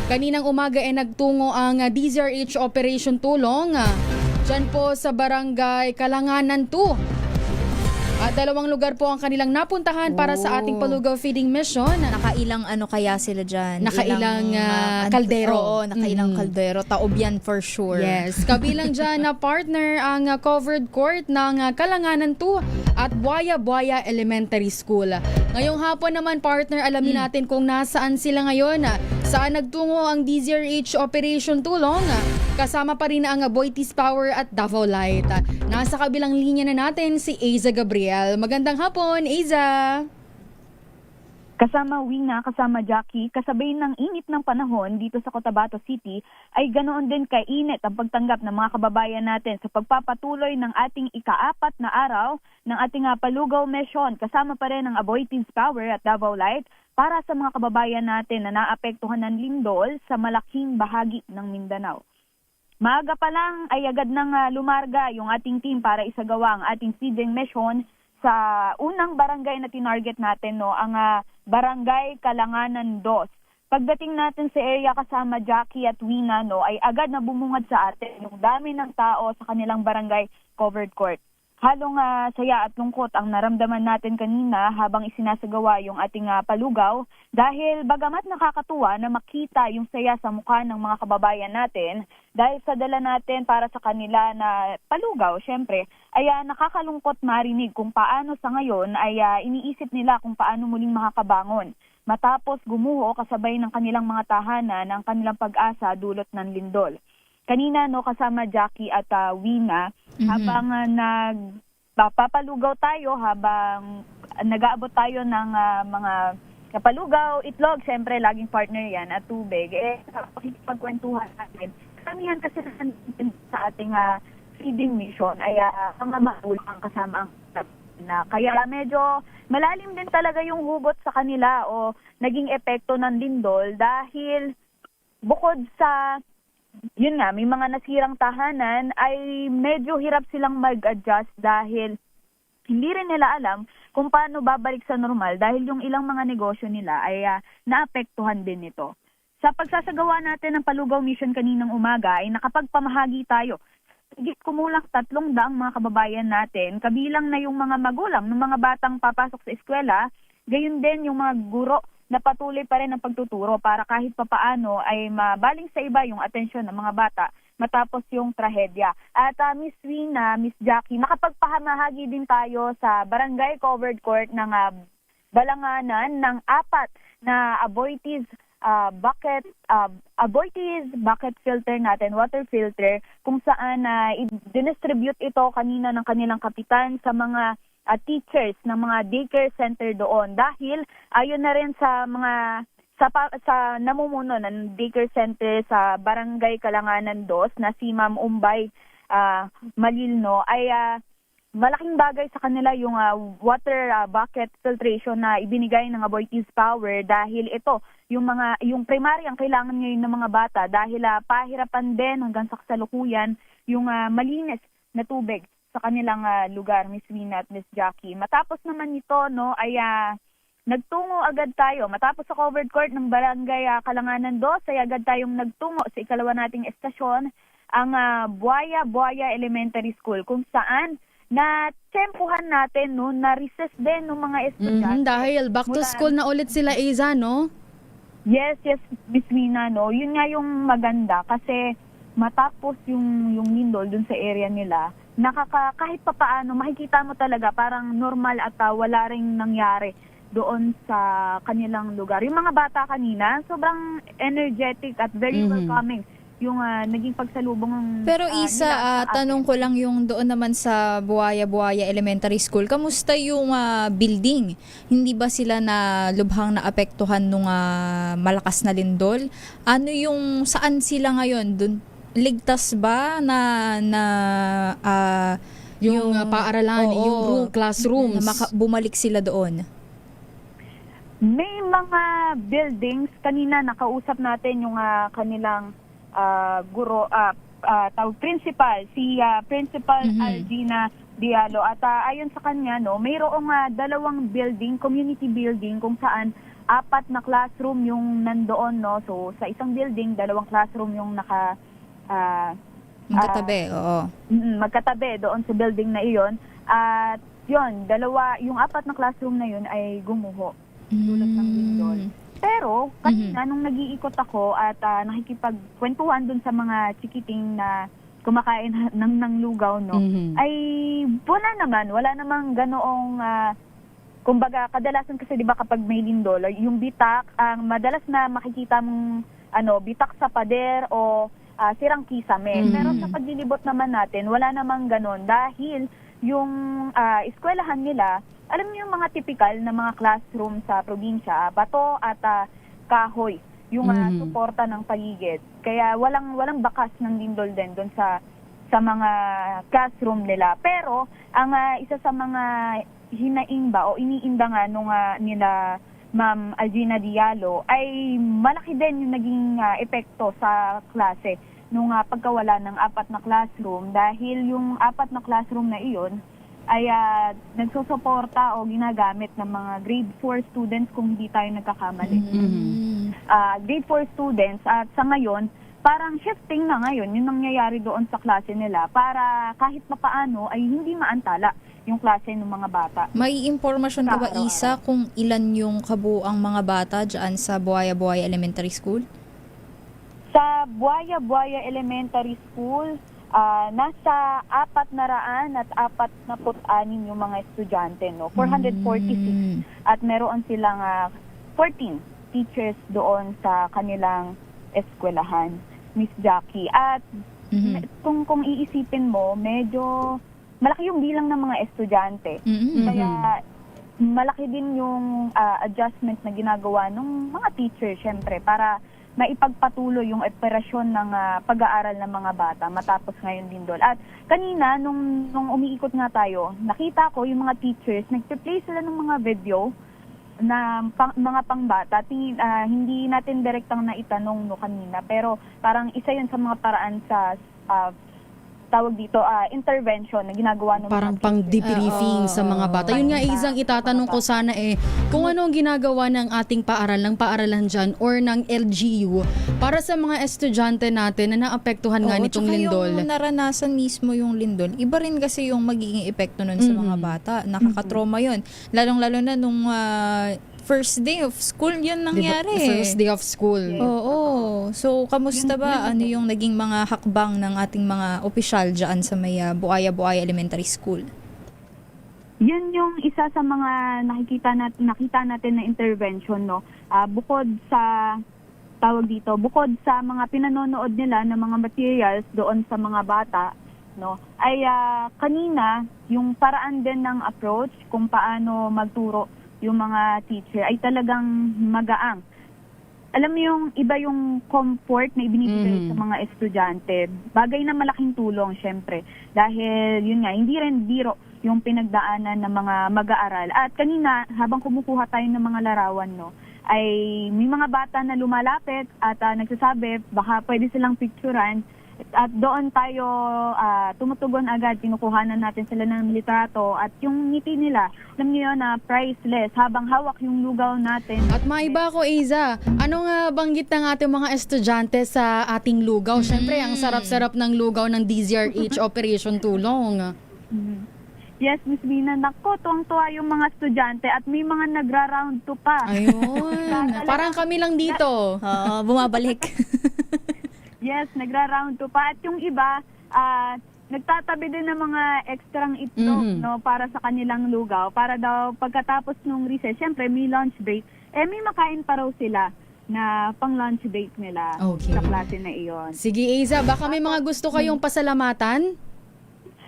Kaninang umaga nagtungo ang DZRH Operation Tulong dyan po sa Barangay Kalanganan 2. At 2 lugar po ang kanilang napuntahan para sa ating Palugaw Feeding Mission. Nakailang kaya sila dyan? Nakailang kaldero. Oo, nakailang kaldero. Taob yan for sure. Yes. Kabilang dyan na partner ang covered court ng Kalanganan 2 at Buaya Elementary School. Ngayong hapon naman partner, alamin natin kung nasaan sila ngayon. Saan nagtungo ang DZRH Operation Tulong. Kasama pa rin ang Aboitiz Power at Davao Light. Nasa kabilang linya na natin si Aiza Gabriel. Magandang hapon, Aiza! Kasama Wina, kasama Jackie, kasabay ng init ng panahon dito sa Cotabato City, ay ganoon din kainit ang pagtanggap ng mga kababayan natin sa pagpapatuloy ng ating ika-4 na araw ng ating Palugaw Mission. Kasama pa rin ang Aboitiz Power at Davao Light para sa mga kababayan natin na naapektuhan ng lindol sa malaking bahagi ng Mindanao. Maaga pa lang ay agad nang lumarga yung ating team para isagawa ang ating feeding mission sa unang barangay na tinarget natin, ang Barangay Kalanganan 2. Pagdating natin sa area kasama Jackie at Wina, ay agad na bumungad sa atin yung dami ng tao sa kanilang barangay covered court. Halong saya at lungkot ang naramdaman natin kanina habang isinasagawa yung ating palugaw dahil bagamat nakakatuwa na makita yung saya sa mukha ng mga kababayan natin dahil sa dala natin para sa kanila na palugaw, syempre, ay nakakalungkot marinig kung paano sa ngayon ay iniisip nila kung paano muling makakabangon matapos gumuho kasabay ng kanilang mga tahanan ang kanilang pag-asa dulot ng lindol. Kanina kasama Jackie at Wina, habang nagpapalugaw tayo, habang nag-aabot tayo ng mga kapalugaw, itlog, siyempre laging partner yan, at tubig, pakikipagkwentuhan natin. Karamihan kasi sa ating feeding mission ay mga magulang kasama ang na. Kaya medyo malalim din talaga yung hugot sa kanila o naging epekto ng lindol dahil bukod sa yun nga, may mga nasirang tahanan ay medyo hirap silang mag-adjust dahil hindi rin nila alam kung paano babalik sa normal dahil yung ilang mga negosyo nila ay naapektuhan din nito. Sa pagsasagawa natin ng Palugaw Mission kaninang umaga ay nakapagpamahagi tayo. Higit kumulang 300 mga kababayan natin, kabilang na yung mga magulang ng mga batang papasok sa eskwela, gayon din yung mga guro na patuloy pa rin ang pagtuturo para kahit papaano ay mabaling sa iba yung atensyon ng mga bata matapos yung trahedya. At Miss Wina, Miss Jackie, nakapagpahamahagi din tayo sa barangay covered court ng Balanganan ng 4 na Aboitiz bucket filter natin, water filter, kung saan i-distribute ito kanina ng kanilang kapitan sa mga teachers ng mga daycare center doon dahil ayon na rin sa mga sa namumuno ng daycare center sa Barangay Kalanganan 2 na si Ma'am Umbay Malilno ay malaking bagay sa kanila yung water bucket filtration na ibinigay ng Aboitiz Power dahil ito yung primary ang kailangan ngayon ng mga bata dahil pahirapan din hanggang sa kasalukuyan yung malinis na tubig sa kanilang lugar, Miss Wina at Miss Jackie. Matapos naman ito, ay nagtungo agad tayo. Matapos sa covered court ng Barangay Kalanganan 2, ay agad tayong nagtungo sa ikalawa nating estasyon, ang Buaya Elementary School, kung saan na-tempuhan natin, na-recess din ng mga estudyante. Dahil back to school na ulit sila, Aiza, no? Yes, Miss Wina, no? Yun nga yung maganda kasi matapos yung lindol dun sa area nila, kahit papaano makikita mo talaga parang normal at wala ring nangyari doon sa kanilang lugar. Yung mga bata kanina, sobrang energetic at very welcoming yung naging pagsalubong ng Pero Isa, nila sa tanong ko lang yung doon naman sa Buaya-Buaya Elementary School, kamusta yung building? Hindi ba sila na lubhang naapektuhan nung malakas na lindol? Ano yung, saan sila ngayon? Doon, ligtas ba yung paaralan, yung classrooms? Bumalik sila doon? May mga buildings, kanina nakausap natin yung kanilang guro, principal, si Principal Algina Diallo. At ayon sa kanya, mayroong 2 building, community building, kung saan 4 na classroom yung nandoon. So, sa isang building, 2 classroom yung magkatabi, oo. Magkatabi doon sa building na iyon. At yun, yung 4 na classroom na yun ay gumuho. Dulot ng lindol. Pero, kanina, nung nag-iikot ako at nakikipagkwentuhan dun sa mga chikiting na kumakain ng lugaw, ay wala namang ganoong, kumbaga, kadalasan kasi, di ba, kapag may lindol, yung bitak, ang madalas na makikita mong, bitak sa pader o sirang kisame. Pero sa paglilibot naman natin, wala namang ganon dahil yung eskwelahan nila, alam niyo yung mga typical na mga classroom sa probinsya, bato at kahoy, yung suporta ng paligid. Kaya walang bakas ng lindol din doon sa mga classroom nila. Pero ang isa sa mga hinaimba o iniimba nga nung nila Ma'am Algina Diallo ay malaki din yung naging epekto sa klase nung pagkawala ng 4 na classroom dahil yung 4 na classroom na iyon ay nagsusuporta o ginagamit ng mga grade 4 students kung hindi tayo nagkakamali. Grade 4 students at sa ngayon, parang shifting na ngayon yung nangyayari doon sa klase nila para kahit papaano ay hindi maantala yung klase ng mga bata. May impormasyon ka ba, Isa, kung ilan yung kabuang mga bata dyan sa Buaya-Buaya Elementary School? Sa Buaya-Buaya Elementary School, nasa 446 yung mga estudyante, 446. At meron silang 14 teachers doon sa kanilang eskwelahan, Miss Jackie. At kung iisipin mo, medyo malaki yung bilang ng mga estudyante. Kaya malaki din yung adjustment na ginagawa ng mga teachers, syempre, para maipagpatuloy yung operasyon ng pag-aaral ng mga bata matapos ngayon lindol. At kanina, nung umiikot nga tayo, nakita ko yung mga teachers, nag-play sila ng mga video na mga pangbata. Hindi natin direktang naitanong kanina, pero parang isa yun sa mga paraan sa tawag dito, intervention na ginagawa ng parang pang-debriefing sa mga bata. Yun nga, isang itatanong ko sana kung ano ang ginagawa ng ating paaralan dyan or ng LGU para sa mga estudyante natin na naapektuhan nga nitong lindol. Yung naranasan mismo yung lindol, iba rin kasi yung magiging epekto nun sa mga bata. Nakakatrauma yun. Lalong-lalo na nung first day of school yun nangyari. First day of school. Oo. So, kamusta ba? Ano yung naging mga hakbang ng ating mga opisyal dyan sa may Buaya-Buaya Elementary School? Yan yung isa sa mga nakita natin na intervention, bukod sa bukod sa mga pinanonood nila ng mga materials doon sa mga bata, ay kanina yung paraan din ng approach kung paano magturo yung mga teacher ay talagang magaang. Alam mo yung iba yung comfort na ibinibigay sa mga estudyante. Bagay na malaking tulong, syempre. Dahil, yun nga, hindi rin biro yung pinagdaanan ng mga mag-aaral. At kanina, habang kumukuha tayo ng mga larawan, ay may mga bata na lumalapit at nagsasabi, baka pwede silang picturean. At doon tayo tumutugon agad, kinukuhanan natin sila ng litrato at yung ngiti nila, alam niyo yun, priceless habang hawak yung lugaw natin. At maiba ko, Iza, ano nga banggit ng ating mga estudyante sa ating lugaw? Siyempre, ang sarap-sarap ng lugaw ng DZRH Operation Tulong. Yes, Miss Mina, nako, tuwang-tuwa yung mga estudyante at may mga nagra-round 2 pa. Ayun, parang kami lang dito. Bumabalik. Yes, nagra-round 2 pa. At yung iba, nagtatabi din ng mga ekstrang itlog para sa kanilang lugaw. Para daw pagkatapos ng recess, syempre may lunch break, may makain pa raw sila na pang lunch break nila Okay. sa klase na iyon. Sige, Aiza, baka may mga gusto kayong pasalamatan?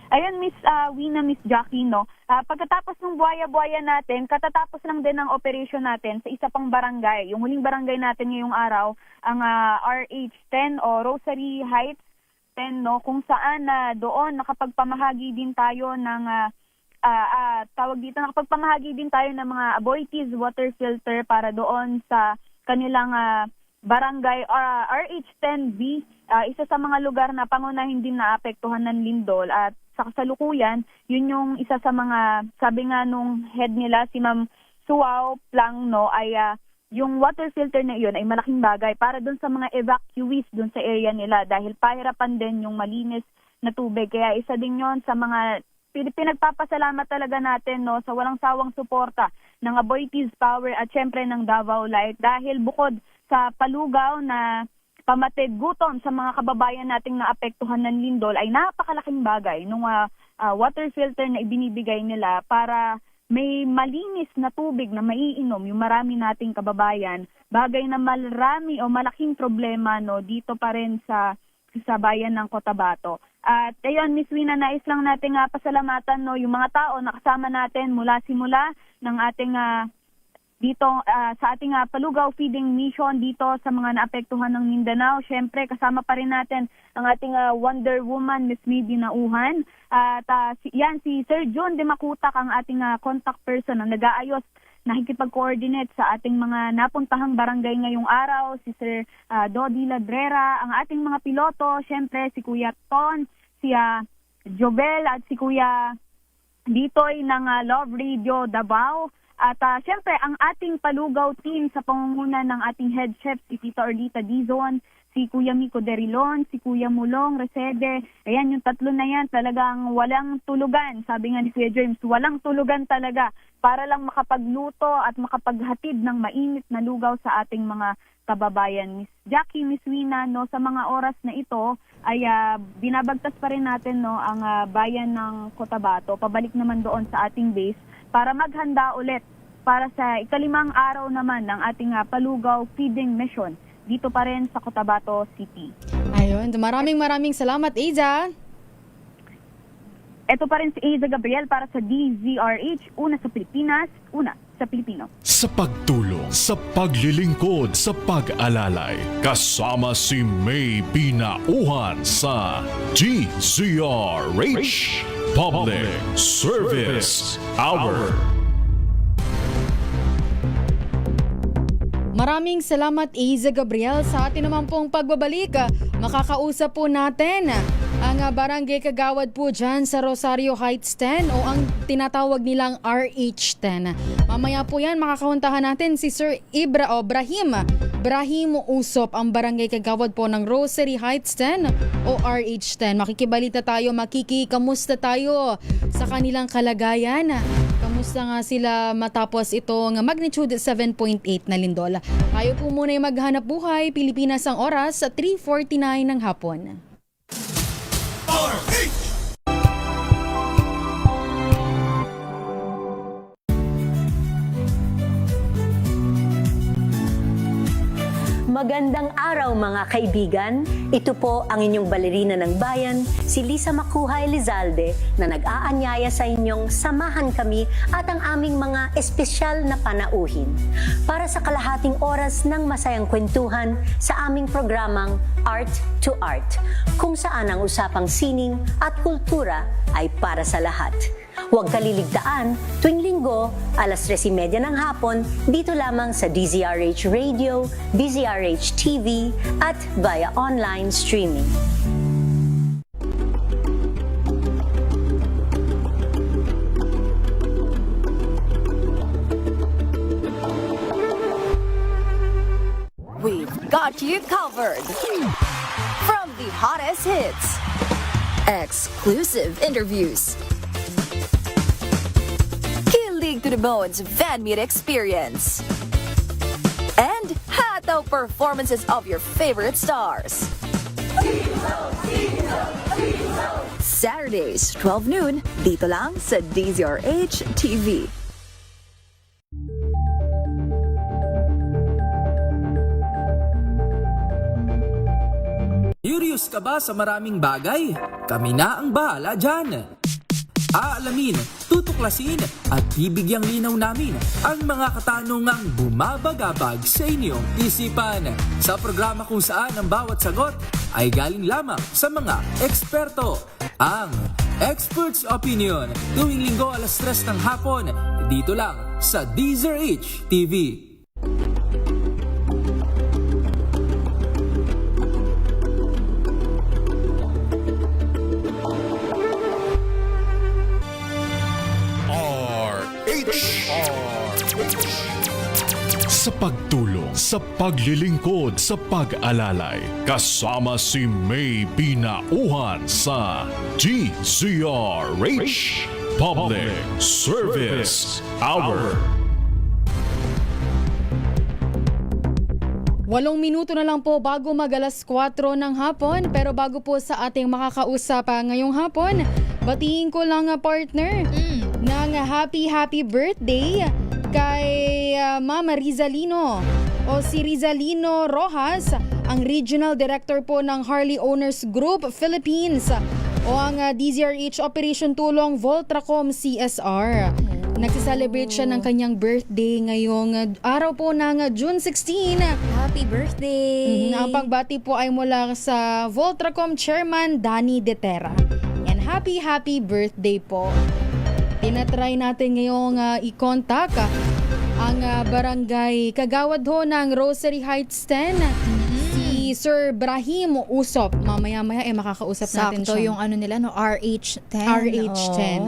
Ayun, Miss Wina, Miss Jackie, no? Pagkatapos ng buhaya-buhaya natin, katatapos lang din ang operation natin sa isa pang barangay. Yung huling barangay natin ngayong araw, ang RH10 o Rosary Heights 10, no? Kung saan doon nakapagpamahagi din tayo ng nakapagpamahagi din tayo ng mga Aboitiz water filter para doon sa kanilang barangay RH10B, isa sa mga lugar na pangunahin din naapektuhan ng lindol. At sa kasalukuyan, yun yung isa sa mga, sabi nga nung head nila, si Ma'am Suaw Plang, no, ay yung water filter na iyon ay malaking bagay para doon sa mga evacuees doon sa area nila dahil pahirapan din yung malinis na tubig. Kaya isa din yon sa mga pinagpapasalamat talaga natin, no, sa walang sawang suporta ng Aboitiz Power at syempre ng Davao Light dahil bukod sa palugaw na pamatid gutom sa mga kababayan nating naapektuhan ng lindol ay napakalaking bagay nung water filter na ibinibigay nila para may malinis na tubig na maiinom yung marami nating kababayan. Bagay na marami o malaking problema, no, dito pa rin sa bayan ng Cotabato. At ayun, Miss Wina, nais lang natin pasalamatan, no, yung mga tao na kasama natin mula simula ng ating dito sa ating palugaw feeding mission dito sa mga naapektuhan ng Mindanao. Syempre, kasama pa rin natin ang ating Wonder Woman, Miss Midi Nauhan. At si Sir John de Macutak, ang ating contact person na nag-aayos, nakikipag-coordinate sa ating mga napuntahang barangay ngayong araw. Si Sir Dodi Labrera, ang ating mga piloto, syempre si Kuya Ton, si Jovel at si Kuya Ditoy ng Love Radio Davao. At syempre, ang ating palugaw team sa pangunguna ng ating head chef, si Tita Orlita Dizon, si Kuya Miko Derilon, si Kuya Mulong Resede. Ayan, yung tatlo na yan, talagang walang tulugan. Sabi nga ni Kuya James, walang tulugan talaga para lang makapagluto at makapaghatid ng mainit na lugaw sa ating mga kababayan. Miss Jackie, Miss Wina, no, sa mga oras na ito ay binabagtas pa rin natin, no, ang bayan ng Cotabato. Pabalik naman doon sa ating base para maghanda ulit para sa ikalimang araw naman ng ating palugaw feeding mission dito pa rin sa Cotabato City. Ayun, maraming salamat, Aiza. Ito pa rin si Aiza Gabriel para sa DZRH, una sa Pilipinas, una sa Pilipino. Sa pagtulong, sa paglilingkod, sa pag-alalay, kasama si May Binauhan sa DZRH Public Service Hour. Maraming salamat, Aiza Gabriel. Sa atin naman pong pagbabalik, makakausap po natin ang barangay kagawad po dyan sa Rosario Heights 10 o ang tinatawag nilang RH10. Mamaya po yan, makakauntahan natin si Sir Brahim Usop, ang barangay kagawad po ng Rosary Heights 10 o RH10. Makikibalita tayo, makikikamusta tayo sa kanilang kalagayan. Kamusta nga sila matapos itong magnitude 7.8 na lindol? Tayo po muna yung maghanap buhay. Pilipinas ang oras sa 3:49 ng hapon. Magandang araw mga kaibigan. Ito po ang inyong balerina ng bayan, si Lisa Macuha Elizalde, na nag-aanyaya sa inyong samahan kami at ang aming mga espesyal na panauhin para sa kalahating oras ng masayang kwentuhan sa aming programang Art to Art, kung saan ang usapang sining at kultura ay para sa lahat. Huwag kaliligtaan, tuwing linggo, alas 3:30 ng hapon, dito lamang sa DZRH Radio, DZRH TV, at via online streaming. We've got you covered. From the hottest hits, exclusive interviews, Kilig to the Bones fan meet experience, and hataw performances of your favorite stars. Saturdays, 12 noon, dito lang sa DZRH TV. Curious ka ba sa maraming bagay? Kami na ang bahala dyan. Aalamin, tutuklasin at bibigyang linaw namin ang mga katanungang bumabagabag sa inyong isipan. Sa programa kung saan ang bawat sagot ay galing lamang sa mga eksperto. Ang Expert's Opinion, tuwing linggo 3:00 ng hapon, dito lang sa DZRH TV. Sa pagtulong, sa paglilingkod, sa pag-alalay, kasama si May Binauhan sa DZRH Public Service Hour. 8 minuto na lang po bago mag-alas 4 ng hapon. Pero bago po sa ating makakausap ngayong hapon, batiin ko lang partner ng happy birthday kay Mama Rizalino o si Rizalino Rojas, ang Regional Director po ng Harley Owners Group Philippines o ang DZRH Operation Tulong Voltracom CSR. Nagsiselebrate siya ng kanyang birthday ngayong araw po ng June 16. Happy birthday! Ang pagbati po ay mula sa Voltracom Chairman Danny Detera. And happy birthday po. Tinatry natin ngayong i-contact ang barangay Kagawad ho ng Rosary Heights 10, si Sir Brahim Usop. Mamaya-maya makakausap natin Sakto siya. yung ano nila, no? RH10. RH10.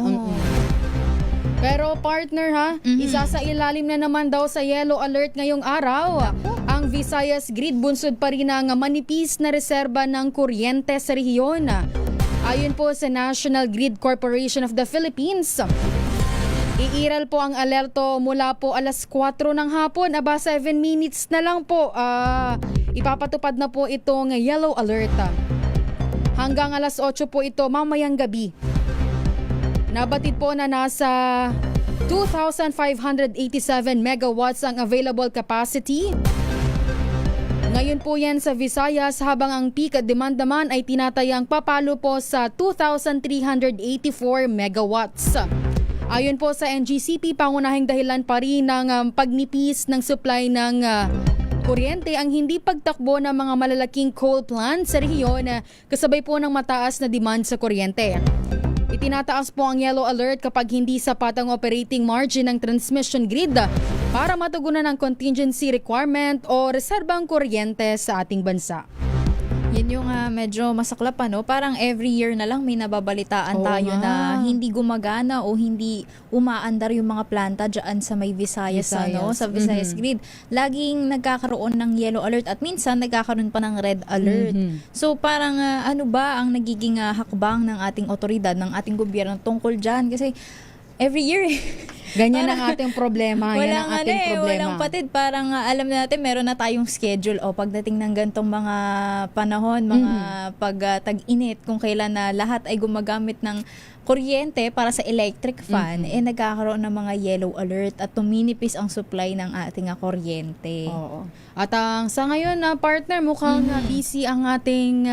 Pero partner isa sa ilalim na naman daw sa yellow alert ngayong araw. Ang Visayas Grid, bunsod pa rin ang manipis na reserba ng kuryente sa rehiyon. Ayon po sa National Grid Corporation of the Philippines, iiral po ang alerto mula po 4:00 ng hapon. 7 minutes na lang po. Ipapatupad na po itong yellow alert. Hanggang 8:00 po ito mamayang gabi. Nabatid po na nasa 2,587 megawatts ang available capacity. Ngayon po yan sa Visayas, habang ang peak demand naman ay tinatayang papalo po sa 2,384 megawatts. Ayon po sa NGCP, pangunahing dahilan pa rin ng pagnipis ng supply ng kuryente ang hindi pagtakbo ng mga malalaking coal plants sa rehiyon, kasabay po ng mataas na demand sa kuryente. Itinataas po ang yellow alert kapag hindi sapat ang operating margin ng transmission grid para matugunan ang contingency requirement o reserbang kuryente sa ating bansa. Yan yung medyo masaklap parang every year na lang may nababalitaan Oo tayo nga. na hindi gumagana o hindi umaandar yung mga planta dyan sa may Visayas. Sa Visayas Grid. Laging nagkakaroon ng yellow alert at minsan nagkakaroon pa ng red alert. So parang ano ba ang nagiging hakbang ng ating otoridad, ng ating gobyerno tungkol dyan? Kasi every year ganyan ang ating problema. Yan ang ating problema. Walang patid. Parang alam natin, meron na tayong schedule. O pagdating ng gantong mga panahon, mga pag-tag-init, kung kailan na lahat ay gumagamit ng kuryente para sa electric fan, nagkakaroon ng mga yellow alert at tuminipis ang supply ng ating kuryente. Oo. At sa ngayon, partner, mukhang busy ang ating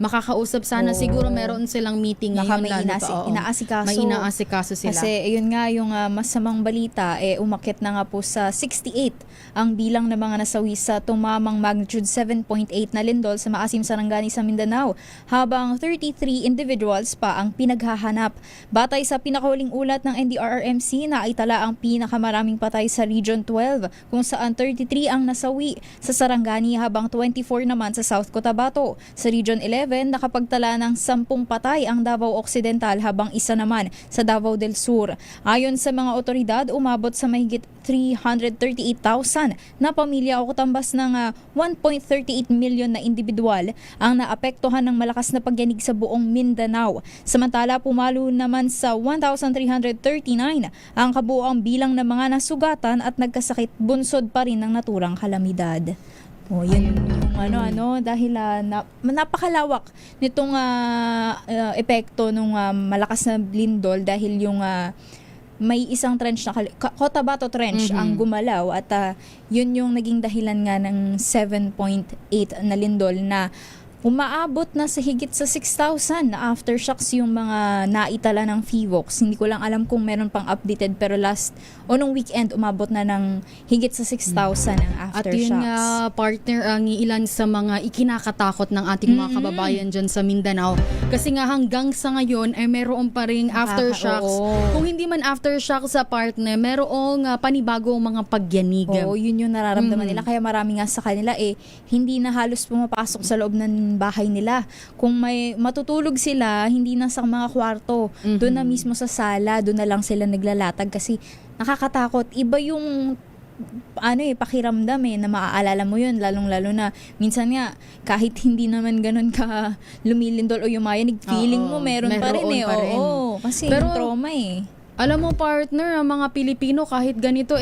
makakausap. Sana siguro meron silang meeting Baka ngayon. may inaasikaso. May inaasikaso sila. Kasi yun nga yung masamang balita, umakit na nga po sa 68 ang bilang ng mga nasawi sa tumamang magnitude 7.8 na lindol sa Maasim, Sarangani sa Mindanao, habang 33 individuals pa ang pinaghahanap. Batay sa pinakahuling ulat ng NDRRMC, naitala ang pinakamaraming patay sa Region 12, kung saan 33 ang nasawi sa Sarangani habang 24 naman sa South Cotabato. Sa Region 11, nakapagtala ng 10 patay ang Davao Occidental habang isa naman sa Davao del Sur. Ayon sa mga otoridad, umabot sa mahigit 338,000 na pamilya o katambas ng 1.38 million na individual ang naapektuhan ng malakas na pagyanig sa buong Mindanao. Samantala, pumalo naman sa 1,339 ang kabuuang bilang ng mga nasugatan at nagkasakit, bunsod pa rin ng naturang kalamidad. Yun yung dahil napakalawak nitong epekto ng malakas na lindol, dahil yung may isang trench na Cotabato Trench ang gumalaw at yun yung naging dahilan nga ng 7.8 na lindol na umaabot na sa higit sa 6,000 na aftershocks yung mga naitala ng FIVOX. Hindi ko lang alam kung meron pang updated, pero nung weekend umabot na ng higit sa 6,000 ang At aftershocks. yun nga, partner, ang ilan sa mga ikinakatakot ng ating mga kababayan dyan sa Mindanao. Kasi nga hanggang sa ngayon ay meron pa ring aftershocks. Oo. Kung hindi man aftershocks sa partner, merong panibagong mga pagyanig. Oo, yun yung nararamdaman nila. Kaya marami nga sa kanila hindi na halos pumapasok sa loob ng bahay nila. Kung may matutulog sila, hindi na sa mga kwarto. Doon na mismo sa sala, doon na lang sila naglalatag kasi nakakatakot. Iba yung pakiramdam na maaalala mo yun, lalong-lalo na minsan nga kahit hindi naman ganun ka lumilindol o yumayanig, feeling mo meron pa rin Oo, kasi Pero, yung trauma Alam mo partner, ang mga Pilipino kahit ganito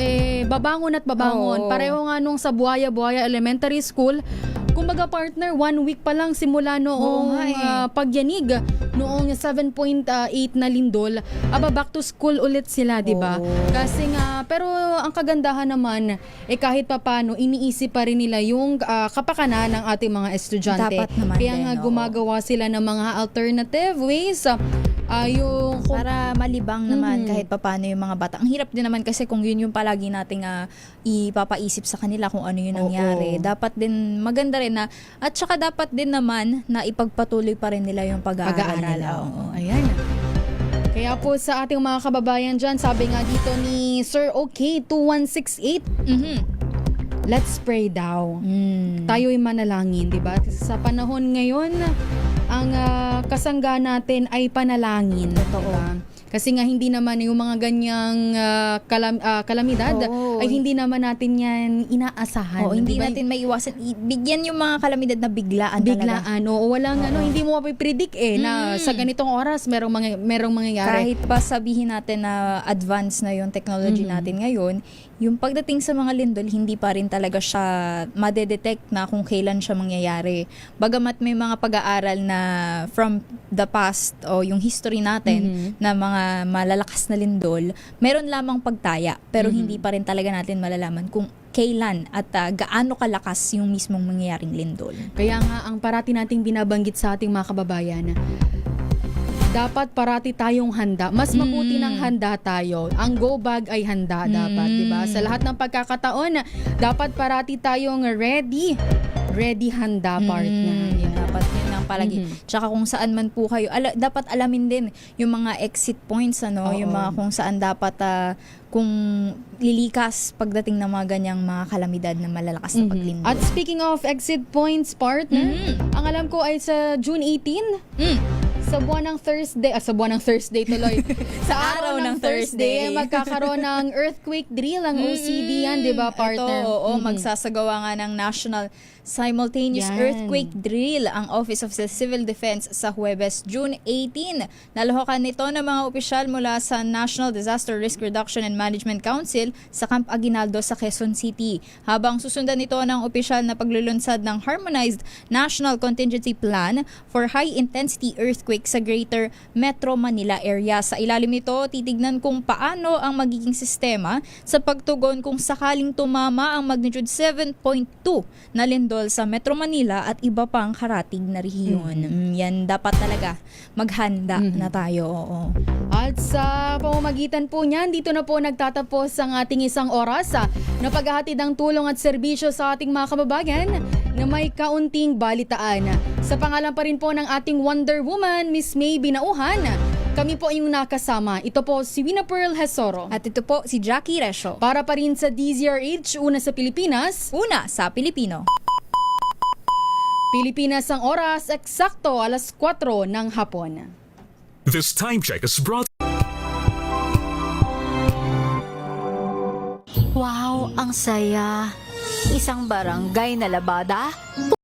babangon at babangon. Oo. Pareho nga nung sa Buaya-Buaya Elementary School, kumbaga partner, 1 week pa lang simula noong pagyanig, noong 7.8 na lindol, back to school ulit sila, di ba? Kasi nga, pero ang kagandahan naman, kahit papano, iniisip pa rin nila yung kapakanan ng ating mga estudyante. Dapat naman Kaya din, nga oo. gumagawa sila ng mga alternative ways, para malibang naman kahit papano yung mga bata. Ang hirap din naman kasi kung yun yung palagi nating ipapaisip sa kanila kung ano yung nangyari. Dapat din maganda rin at saka dapat din naman na ipagpatuloy pa rin nila yung pag-aaral nila. Oo, ayan. Kaya po sa ating mga kababayan dyan, sabi nga dito ni Sir OK 2168, let's pray daw. Tayo'y manalangin, di ba? Sa panahon ngayon, ang kasangga natin ay panalangin. Totoo. Kasi nga hindi naman yung mga ganyang kalamidad ay hindi naman natin yan inaasahan. Hindi diba? natin maiiwasan. Bigyan yung mga kalamidad na biglaan talaga. Oo, walang hindi mo mapipredict na sa ganitong oras merong mangyayari. Kahit pa sabihin natin na advance na yung technology natin ngayon, yung pagdating sa mga lindol, hindi pa rin talaga siya madedetect na kung kailan siya mangyayari. Bagamat may mga pag-aaral na from the past o yung history natin na mga malalakas na lindol, meron lamang pagtaya pero hindi pa rin talaga natin malalaman kung kailan at gaano kalakas yung mismong mangyayaring lindol. Kaya nga ang parati nating binabanggit sa ating mga kababayan, dapat parati tayong handa. Mas mabuti ng handa tayo. Ang go bag ay handa dapat, di ba? Sa lahat ng pagkakataon, dapat parati tayong ready, handa, partner. Dapat yun ang palagi. Tsaka kung saan man po kayo, dapat alamin din yung mga exit points, yung mga kung saan dapat kung lilikas pagdating ng mga ganyang mga kalamidad na malalakas na paglindol. At speaking of exit points, partner, ang alam ko ay sa June 18, sa buwan ng Thursday tuloy. Sa araw ng Thursday, magkakaroon ng earthquake drill ang OCD yan, di ba, partner? Magsasagawa nga ng National Simultaneous Earthquake Drill ang Office of the Civil Defense sa Huwebes, June 18. Nalahokan nito ng mga opisyal mula sa National Disaster Risk Reduction and Management Council sa Camp Aguinaldo sa Quezon City. Habang susundan ito ng opisyal na paglulunsad ng Harmonized National Contingency Plan for High-Intensity Earthquake sa Greater Metro Manila area. Sa ilalim nito, titignan kung paano ang magiging sistema sa pagtugon kung sakaling tumama ang magnitude 7.2 na lindol sa Metro Manila at iba pang karatig na rehiyon. Yan dapat talaga maghanda na tayo. At sa pamamagitan po niyan, dito na po nagtatapos ang ating isang oras na paghahatid ng tulong at serbisyo sa ating mga kababayan na may kaunting balitaan. Sa pangalan pa rin po ng ating Wonder Woman, Miss May Binauhan, kami po yung nakasama. Ito po si Wina Pearl Hesoro. At ito po si Jackie Resho. Para pa rin sa DZRH, una sa Pilipinas, una sa Pilipino. Pilipinas ang oras, eksakto 4:00 ng hapon. This time check is brought. Wow, ang saya. Isang barangay na labada,